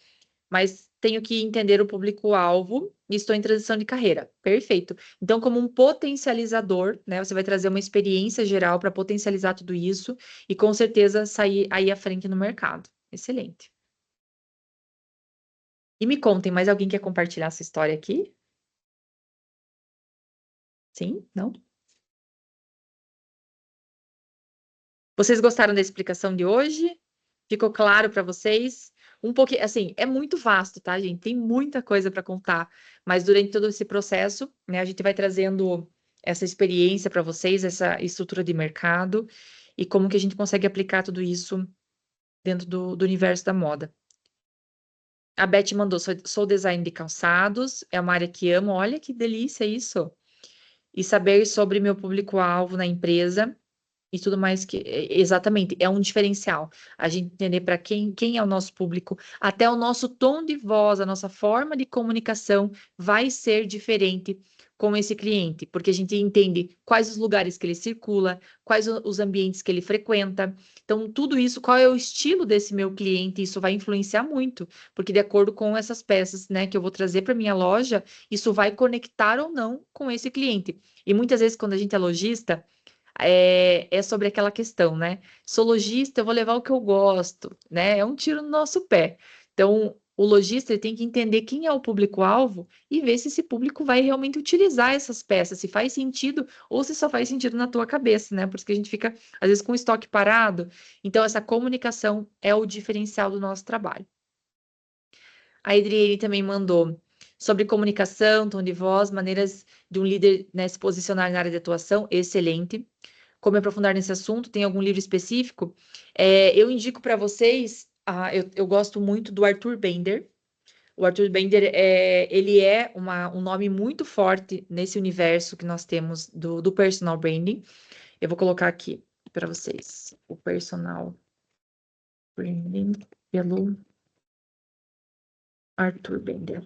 Mas tenho que entender o público-alvo e estou em transição de carreira. Perfeito. Então, como um potencializador, né? Você vai trazer uma experiência geral para potencializar tudo isso e com certeza sair aí à frente no mercado. Excelente. E me contem, mais alguém quer compartilhar essa história aqui? Sim? Não? Vocês gostaram da explicação de hoje? Ficou claro para vocês? Um pouquinho, assim, é muito vasto, tá, gente? Tem muita coisa para contar, mas durante todo esse processo, né, a gente vai trazendo essa experiência para vocês, essa estrutura de mercado e como que a gente consegue aplicar tudo isso dentro do universo da moda. A Beth mandou, sou design de calçados, é uma área que amo, olha que delícia isso. E saber sobre meu público-alvo na empresa e tudo mais que exatamente é um diferencial. A gente entender para quem é o nosso público, até o nosso tom de voz, a nossa forma de comunicação vai ser diferente com esse cliente, porque a gente entende quais os lugares que ele circula, quais os ambientes que ele frequenta. Então, tudo isso, qual é o estilo desse meu cliente, isso vai influenciar muito, porque de acordo com essas peças, né, que eu vou trazer para minha loja, isso vai conectar ou não com esse cliente. E muitas vezes, quando a gente é lojista, é sobre aquela questão, né? Sou lojista, eu vou levar o que eu gosto, né? É um tiro no nosso pé. Então, o lojista ele tem que entender quem é o público-alvo e ver se esse público vai realmente utilizar essas peças, se faz sentido ou se só faz sentido na tua cabeça, né? Por isso que a gente fica, às vezes, com o estoque parado. Então, essa comunicação é o diferencial do nosso trabalho. A Adriele também mandou sobre comunicação, tom de voz, maneiras de um líder, né, se posicionar na área de atuação. Excelente. Como me aprofundar nesse assunto? Tem algum livro específico? Eu indico para vocês, eu gosto muito do Arthur Bender. O Arthur Bender, ele é um nome muito forte nesse universo que nós temos do personal branding. Eu vou colocar aqui para vocês o personal branding pelo Arthur Bender.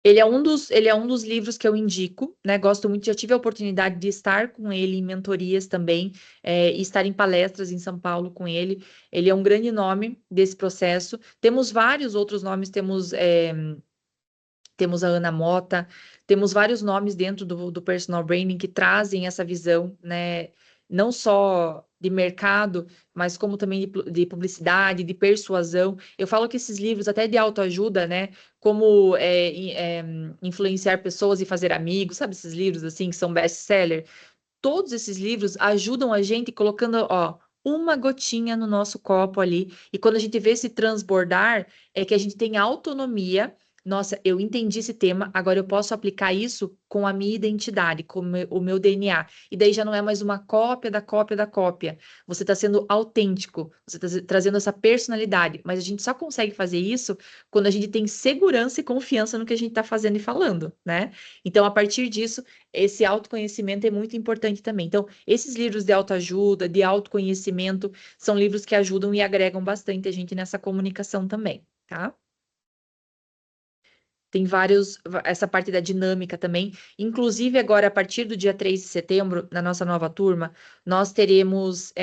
Ele é um dos livros que eu indico, né? Gosto muito, já tive a oportunidade de estar com ele em mentorias também, e estar em palestras em São Paulo com ele. Ele é um grande nome desse processo. Temos vários outros nomes, temos a Ana Mota, temos vários nomes dentro do personal branding que trazem essa visão, né? Não só de mercado, mas como também de publicidade, de persuasão. Eu falo que esses livros, até de autoajuda, né? Como influenciar pessoas e fazer amigos, sabe esses livros assim que são best-seller? Todos esses livros ajudam a gente colocando, ó, uma gotinha no nosso copo ali. E quando a gente vê se transbordar, é que a gente tem autonomia. Nossa, eu entendi esse tema, agora eu posso aplicar isso com a minha identidade, com o meu DNA. E daí já não é mais uma cópia da cópia da cópia. Você está sendo autêntico, você está trazendo essa personalidade. Mas a gente só consegue fazer isso quando a gente tem segurança e confiança no que a gente está fazendo e falando, né? Então, a partir disso, esse autoconhecimento é muito importante também. Então, esses livros de autoajuda, de autoconhecimento, são livros que ajudam e agregam bastante a gente nessa comunicação também, tá? Tem essa parte da dinâmica também. Inclusive, agora, a partir do dia 3 de setembro, na nossa nova turma, nós teremos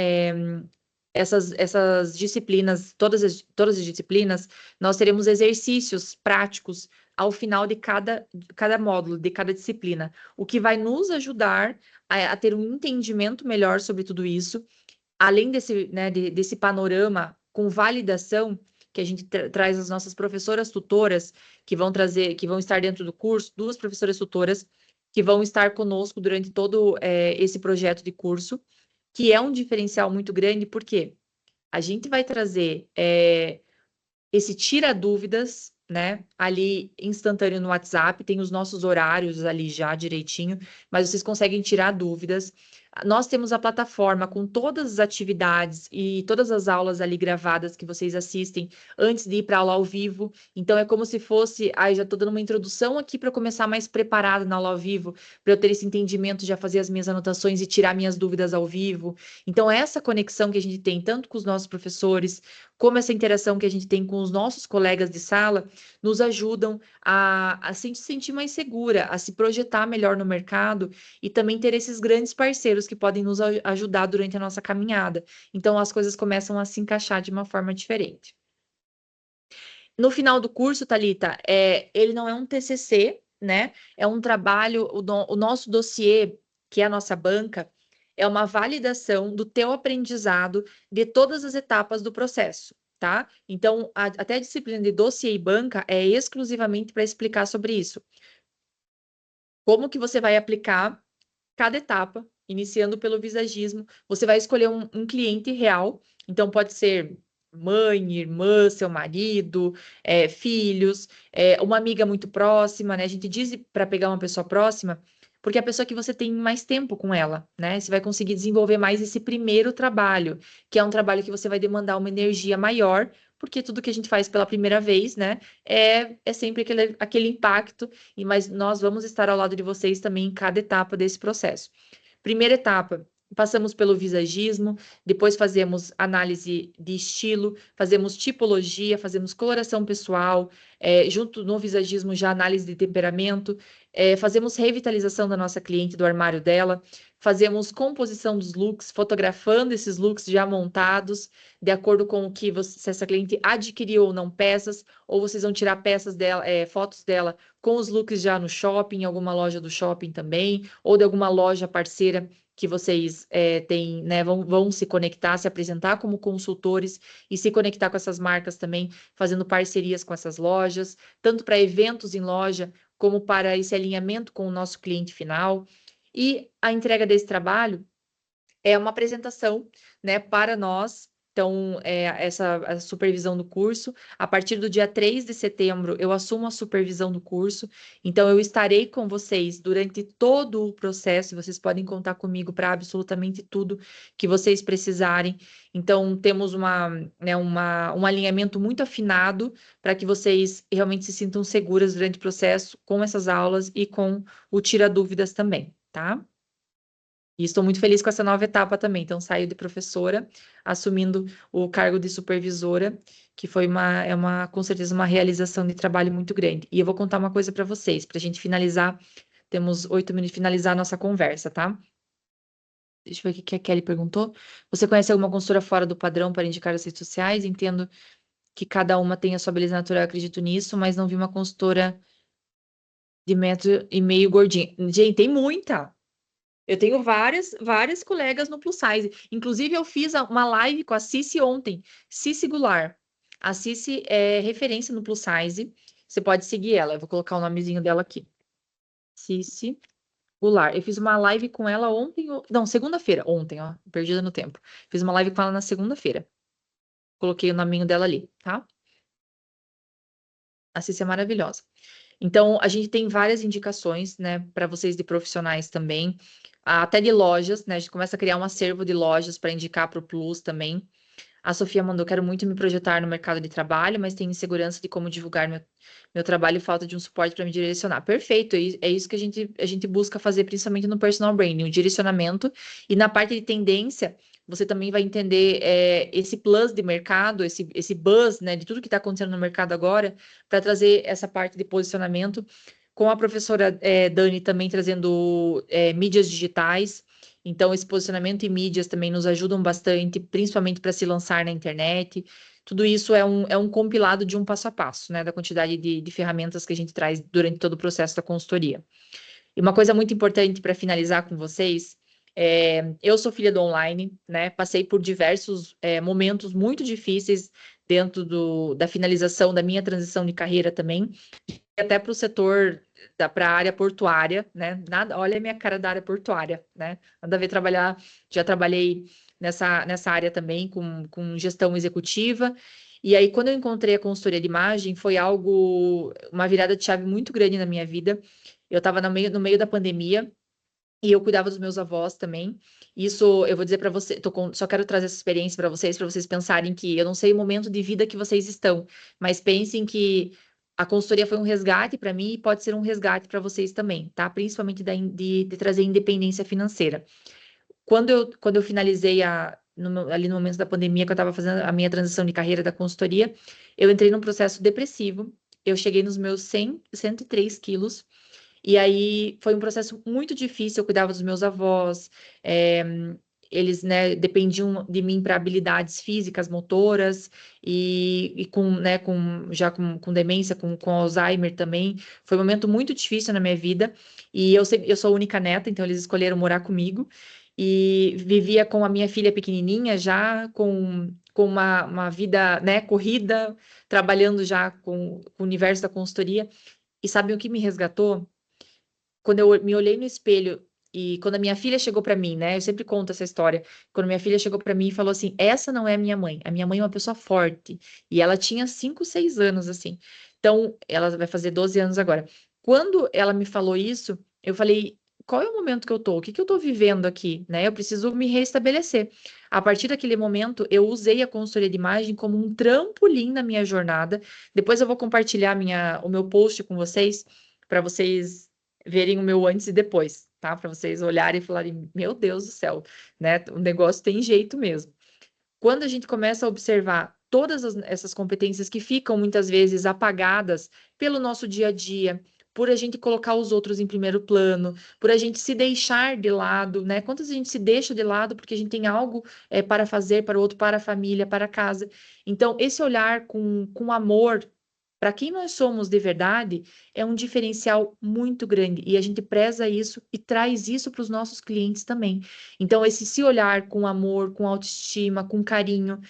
essas disciplinas, todas as disciplinas, nós teremos exercícios práticos ao final de cada módulo, de cada disciplina, o que vai nos ajudar a ter um entendimento melhor sobre tudo isso, além desse panorama com validação que a gente traz as nossas professoras tutoras que vão estar dentro do curso, 2 professoras tutoras que vão estar conosco durante todo esse projeto de curso, que é um diferencial muito grande, porque a gente vai trazer esse tira dúvidas, né, ali instantâneo no WhatsApp, tem os nossos horários ali já direitinho, mas vocês conseguem tirar dúvidas. Nós temos a plataforma com todas as atividades e todas as aulas ali gravadas que vocês assistem antes de ir para aula ao vivo. Então é como se fosse, já estou dando uma introdução aqui para começar mais preparada na aula ao vivo, para eu ter esse entendimento, já fazer as minhas anotações e tirar minhas dúvidas ao vivo. Então essa conexão que a gente tem tanto com os nossos professores, como essa interação que a gente tem com os nossos colegas de sala, nos ajudam a se sentir mais segura, a se projetar melhor no mercado e também ter esses grandes parceiros que podem nos ajudar durante a nossa caminhada. Então, as coisas começam a se encaixar de uma forma diferente. No final do curso, Thalita, ele não é um TCC, né? É um trabalho, o nosso dossiê, que é a nossa banca, é uma validação do teu aprendizado de todas as etapas do processo, tá? Então, até a disciplina de dossiê e banca é exclusivamente para explicar sobre isso. Como que você vai aplicar cada etapa, iniciando pelo visagismo. Você vai escolher um cliente real, então pode ser mãe, irmã, seu marido, filhos, uma amiga muito próxima, né? A gente diz para pegar uma pessoa próxima, porque é a pessoa que você tem mais tempo com ela, né? Você vai conseguir desenvolver mais esse primeiro trabalho, que é um trabalho que você vai demandar uma energia maior, porque tudo que a gente faz pela primeira vez, né, é sempre aquele impacto, mas nós vamos estar ao lado de vocês também em cada etapa desse processo. Primeira etapa, passamos pelo visagismo, depois fazemos análise de estilo, fazemos tipologia, fazemos coloração pessoal, junto no visagismo já análise de temperamento, fazemos revitalização da nossa cliente, do armário dela, fazemos composição dos looks, fotografando esses looks já montados, de acordo com o que se essa cliente adquiriu ou não peças, ou vocês vão tirar peças dela, fotos dela com os looks já no shopping, alguma loja do shopping também, ou de alguma loja parceira que vocês têm, né, vão se conectar, se apresentar como consultores e se conectar com essas marcas também, fazendo parcerias com essas lojas, tanto para eventos em loja, como para esse alinhamento com o nosso cliente final. E a entrega desse trabalho é uma apresentação, né, para nós. Então, a supervisão do curso, a partir do dia 3 de setembro, eu assumo a supervisão do curso, então eu estarei com vocês durante todo o processo, vocês podem contar comigo para absolutamente tudo que vocês precisarem. Então, temos um alinhamento muito afinado para que vocês realmente se sintam seguras durante o processo com essas aulas e com o Tira Dúvidas também, tá? E estou muito feliz com essa nova etapa também. Então, saio de professora, assumindo o cargo de supervisora, que foi com certeza uma realização de trabalho muito grande. E eu vou contar uma coisa para vocês, para a gente finalizar. Temos 8 minutos de finalizar a nossa conversa, tá? Deixa eu ver o que a Kelly perguntou. Você conhece alguma consultora fora do padrão para indicar as redes sociais? Entendo que cada uma tem a sua beleza natural, eu acredito nisso, mas não vi uma consultora de 1,5 m gordinha. Gente, tem muita. Eu tenho várias colegas no Plus Size. Inclusive, eu fiz uma live com a Cici ontem. Cici Goulart. A Cici é referência no Plus Size. Você pode seguir ela. Eu vou colocar o nomezinho dela aqui. Cici Goulart. Eu fiz uma live com ela ontem. Não, segunda-feira. Ontem, ó. Perdida no tempo. Fiz uma live com ela na segunda-feira. Coloquei o nominho dela ali, tá? A Cici é maravilhosa. Então, a gente tem várias indicações, né, para vocês de profissionais também, até de lojas, né? A gente começa a criar um acervo de lojas para indicar para o Plus também. A Sofia mandou: quero muito me projetar no mercado de trabalho, mas tenho insegurança de como divulgar meu trabalho e falta de um suporte para me direcionar. Perfeito, é isso que a gente busca fazer, principalmente no personal branding, o direcionamento. E na parte de tendência, você também vai entender esse plus de mercado, esse buzz, né, de tudo que está acontecendo no mercado agora, para trazer essa parte de posicionamento, com a professora Dani também trazendo mídias digitais. Então, esse posicionamento em mídias também nos ajudam bastante, principalmente para se lançar na internet. Tudo isso é um compilado de um passo a passo, né, da quantidade de ferramentas que a gente traz durante todo o processo da consultoria. E uma coisa muito importante para finalizar com vocês, eu sou filha do online, né? Passei por diversos momentos muito difíceis dentro da finalização da minha transição de carreira também, até para o setor, para a área portuária, né? Olha a minha cara da área portuária, né? Nada a ver trabalhar, já trabalhei nessa área também com gestão executiva. E aí, quando eu encontrei a consultoria de imagem, foi uma virada de chave muito grande na minha vida. Eu estava no meio da pandemia e eu cuidava dos meus avós também. Isso, eu vou dizer para você, só quero trazer essa experiência para vocês pensarem que eu não sei o momento de vida que vocês estão, mas pensem que a consultoria foi um resgate para mim e pode ser um resgate para vocês também, tá? Principalmente de trazer independência financeira. Quando eu finalizei ali no momento da pandemia, que eu estava fazendo a minha transição de carreira da consultoria, eu entrei num processo depressivo. Eu cheguei nos meus 103 quilos E aí foi um processo muito difícil. Eu cuidava dos meus avós, eles, né, dependiam de mim para habilidades físicas, motoras, e com, né, com demência, com Alzheimer também. Foi um momento muito difícil na minha vida. E eu sou a única neta, então eles escolheram morar comigo. E vivia com a minha filha pequenininha, já com uma vida, né, corrida, trabalhando já com o universo da consultoria. E sabe o que me resgatou? Quando eu me olhei no espelho e quando a minha filha chegou para mim, né? Eu sempre conto essa história. Quando minha filha chegou para mim e falou assim: essa não é a minha mãe. A minha mãe é uma pessoa forte. E ela tinha 5, 6 anos, assim. Então, ela vai fazer 12 anos agora. Quando ela me falou isso, eu falei: qual é o momento que eu tô? O que que eu tô vivendo aqui, né? Eu preciso me restabelecer. A partir daquele momento, eu usei a consultoria de imagem como um trampolim na minha jornada. Depois eu vou compartilhar o meu post com vocês, para vocês verem o meu antes e depois, tá? Para vocês olharem e falarem, meu Deus do céu, né? O negócio tem jeito mesmo. Quando a gente começa a observar todas essas competências que ficam muitas vezes apagadas pelo nosso dia a dia, por a gente colocar os outros em primeiro plano, por a gente se deixar de lado, né? Quantas a gente se deixa de lado porque a gente tem algo para fazer para o outro, para a família, para casa. Então, esse olhar com amor para quem nós somos de verdade, é um diferencial muito grande e a gente preza isso e traz isso para os nossos clientes também. Então, esse se olhar com amor, com autoestima, com carinho,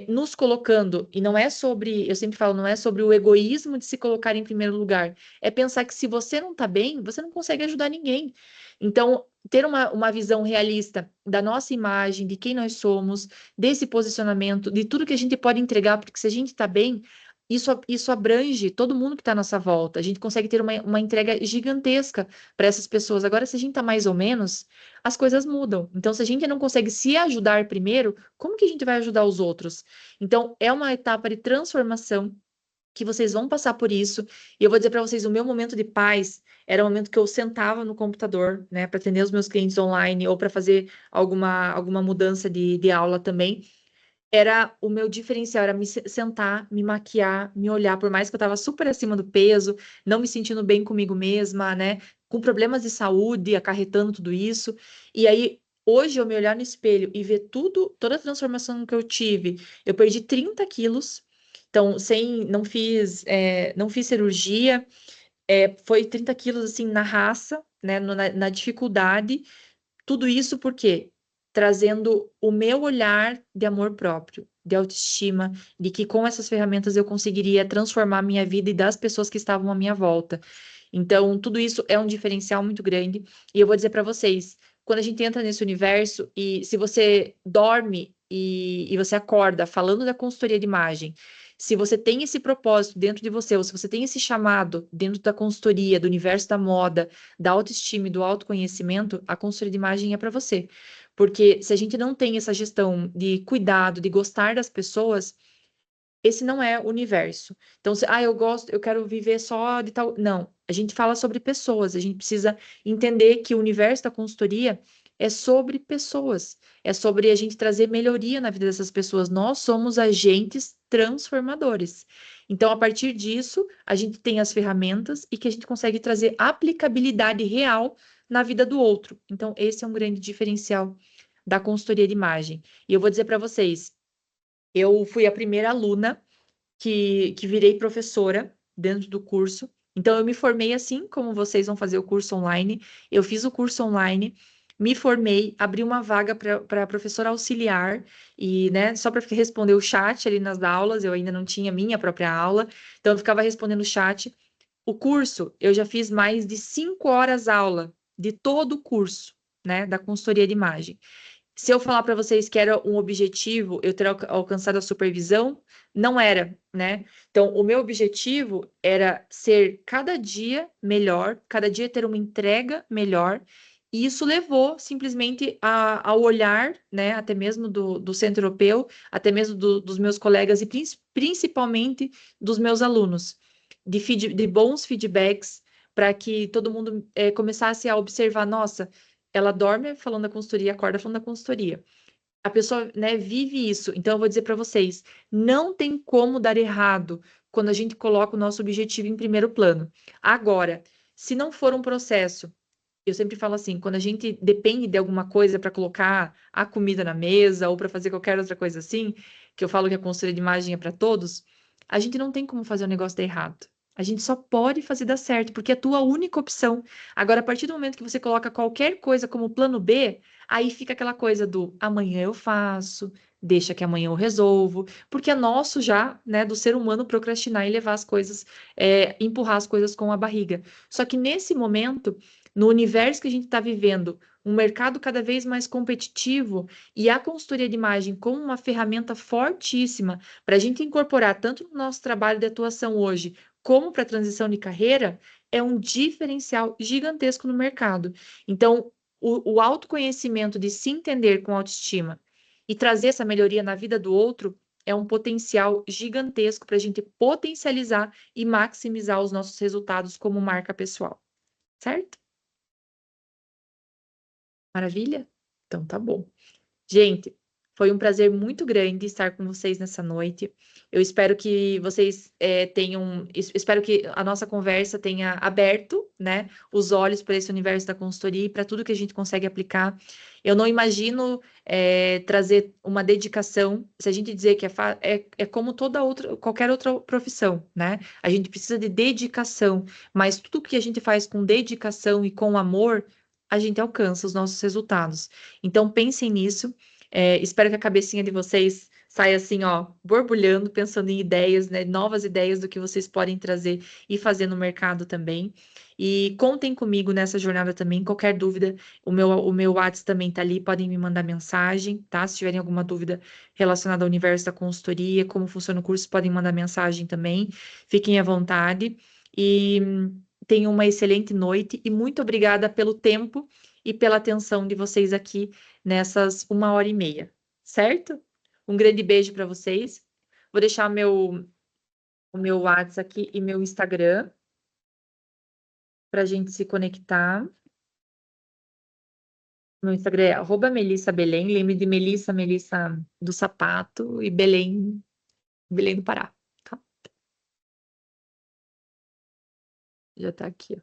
nos colocando, e não é sobre, eu sempre falo, não é sobre o egoísmo de se colocar em primeiro lugar, é pensar que se você não está bem, você não consegue ajudar ninguém. Então, ter uma visão realista da nossa imagem, de quem nós somos, desse posicionamento, de tudo que a gente pode entregar, porque se a gente está bem, isso abrange todo mundo que está à nossa volta. A gente consegue ter uma entrega gigantesca para essas pessoas. Agora, se a gente está mais ou menos, as coisas mudam. Então, se a gente não consegue se ajudar primeiro, como que a gente vai ajudar os outros? Então, é uma etapa de transformação que vocês vão passar por isso. E eu vou dizer para vocês, o meu momento de paz era o momento que eu sentava no computador, né, para atender os meus clientes online ou para fazer alguma mudança de aula também. Era o meu diferencial, era me sentar, me maquiar, me olhar, por mais que eu estava super acima do peso, não me sentindo bem comigo mesma, né? Com problemas de saúde, acarretando tudo isso. E aí, hoje, eu me olhar no espelho e ver toda a transformação que eu tive. Eu perdi 30 quilos, então, não fiz cirurgia, foi 30 quilos, assim, na raça, né? Na dificuldade. Tudo isso por quê? Trazendo o meu olhar de amor próprio, de autoestima, de que com essas ferramentas eu conseguiria transformar a minha vida e das pessoas que estavam à minha volta. Então, tudo isso é um diferencial muito grande. E eu vou dizer para vocês, quando a gente entra nesse universo, e se você dorme e você acorda falando da consultoria de imagem, se você tem esse propósito dentro de você, ou se você tem esse chamado dentro da consultoria, do universo da moda, da autoestima e do autoconhecimento, a consultoria de imagem é para você. Porque se a gente não tem essa gestão de cuidado, de gostar das pessoas, esse não é o universo. Então, eu quero viver só de tal. Não, a gente fala sobre pessoas, a gente precisa entender que o universo da consultoria é sobre pessoas, é sobre a gente trazer melhoria na vida dessas pessoas. Nós somos agentes transformadores. Então, a partir disso, a gente tem as ferramentas e que a gente consegue trazer aplicabilidade real na vida do outro. Então, esse é um grande diferencial da consultoria de imagem. E eu vou dizer para vocês, eu fui a primeira aluna que virei professora dentro do curso. Então, eu me formei assim como vocês vão fazer o curso online. Eu fiz o curso online, me formei, abri uma vaga para professora auxiliar, e, né, só para responder o chat ali nas aulas, eu ainda não tinha minha própria aula, então eu ficava respondendo o chat. O curso, eu já fiz mais de 5 horas aula de todo o curso, né, da consultoria de imagem. Se eu falar para vocês que era um objetivo eu ter alcançado a supervisão, não era, né? Então, o meu objetivo era ser cada dia melhor, cada dia ter uma entrega melhor, e isso levou simplesmente ao olhar, né, até mesmo do Centro Europeu, até mesmo dos meus colegas e principalmente dos meus alunos, de bons feedbacks, para que todo mundo começasse a observar, nossa, ela dorme falando da consultoria, acorda falando da consultoria. A pessoa, né, vive isso. Então, eu vou dizer para vocês, não tem como dar errado quando a gente coloca o nosso objetivo em primeiro plano. Agora, Se não for um processo, eu sempre falo assim, quando a gente depende de alguma coisa para colocar a comida na mesa ou para fazer qualquer outra coisa assim, que eu falo que a consultoria de imagem é para todos, a gente não tem como fazer o negócio dar errado. A gente só pode fazer dar certo, porque é a tua única opção. Agora, a partir do momento que você coloca qualquer coisa como plano B, aí fica aquela coisa do amanhã eu faço, deixa que amanhã eu resolvo, porque é nosso já, né, do ser humano procrastinar e levar as coisas, empurrar as coisas com a barriga. Só que nesse momento, no universo que a gente está vivendo, um mercado cada vez mais competitivo e a consultoria de imagem como uma ferramenta fortíssima para a gente incorporar tanto no nosso trabalho de atuação hoje, como para a transição de carreira, é um diferencial gigantesco no mercado. Então, o autoconhecimento de se entender com autoestima e trazer essa melhoria na vida do outro é um potencial gigantesco para a gente potencializar e maximizar os nossos resultados como marca pessoal. Certo? Maravilha? Então tá bom. Gente, foi um prazer muito grande estar com vocês nessa noite. Eu espero que vocês espero que a nossa conversa tenha aberto, né, os olhos para esse universo da consultoria e para tudo que a gente consegue aplicar. Eu não imagino trazer uma dedicação, se a gente dizer que é como qualquer outra profissão, né? A gente precisa de dedicação, mas tudo que a gente faz com dedicação e com amor, a gente alcança os nossos resultados. Então, pensem nisso. Espero que a cabecinha de vocês saia assim, ó, borbulhando, pensando em ideias, né, novas ideias do que vocês podem trazer e fazer no mercado também. E contem comigo nessa jornada também. Qualquer dúvida, o meu WhatsApp também tá ali, podem me mandar mensagem, tá? Se tiverem alguma dúvida relacionada ao universo da consultoria, como funciona o curso, podem mandar mensagem também. Fiquem à vontade. E tenham uma excelente noite e muito obrigada pelo tempo e pela atenção de vocês aqui nessas 1h30, certo? Um grande beijo para vocês. Vou deixar o meu WhatsApp aqui e meu Instagram para a gente se conectar. Meu Instagram é @melissabelém. Lembre de Melissa, Melissa do sapato e Belém, Belém do Pará. Tá? Já tá aqui, ó.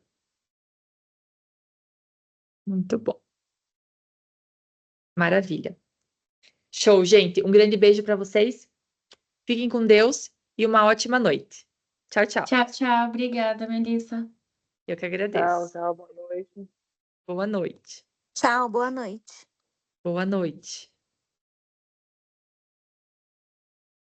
Muito bom. Maravilha. Show, gente. Um grande beijo para vocês. Fiquem com Deus e uma ótima noite. Tchau, tchau. Tchau, tchau. Obrigada, Melissa. Eu que Tchau, agradeço. tchau, boa noite. Boa noite. Tchau, boa noite. Boa noite.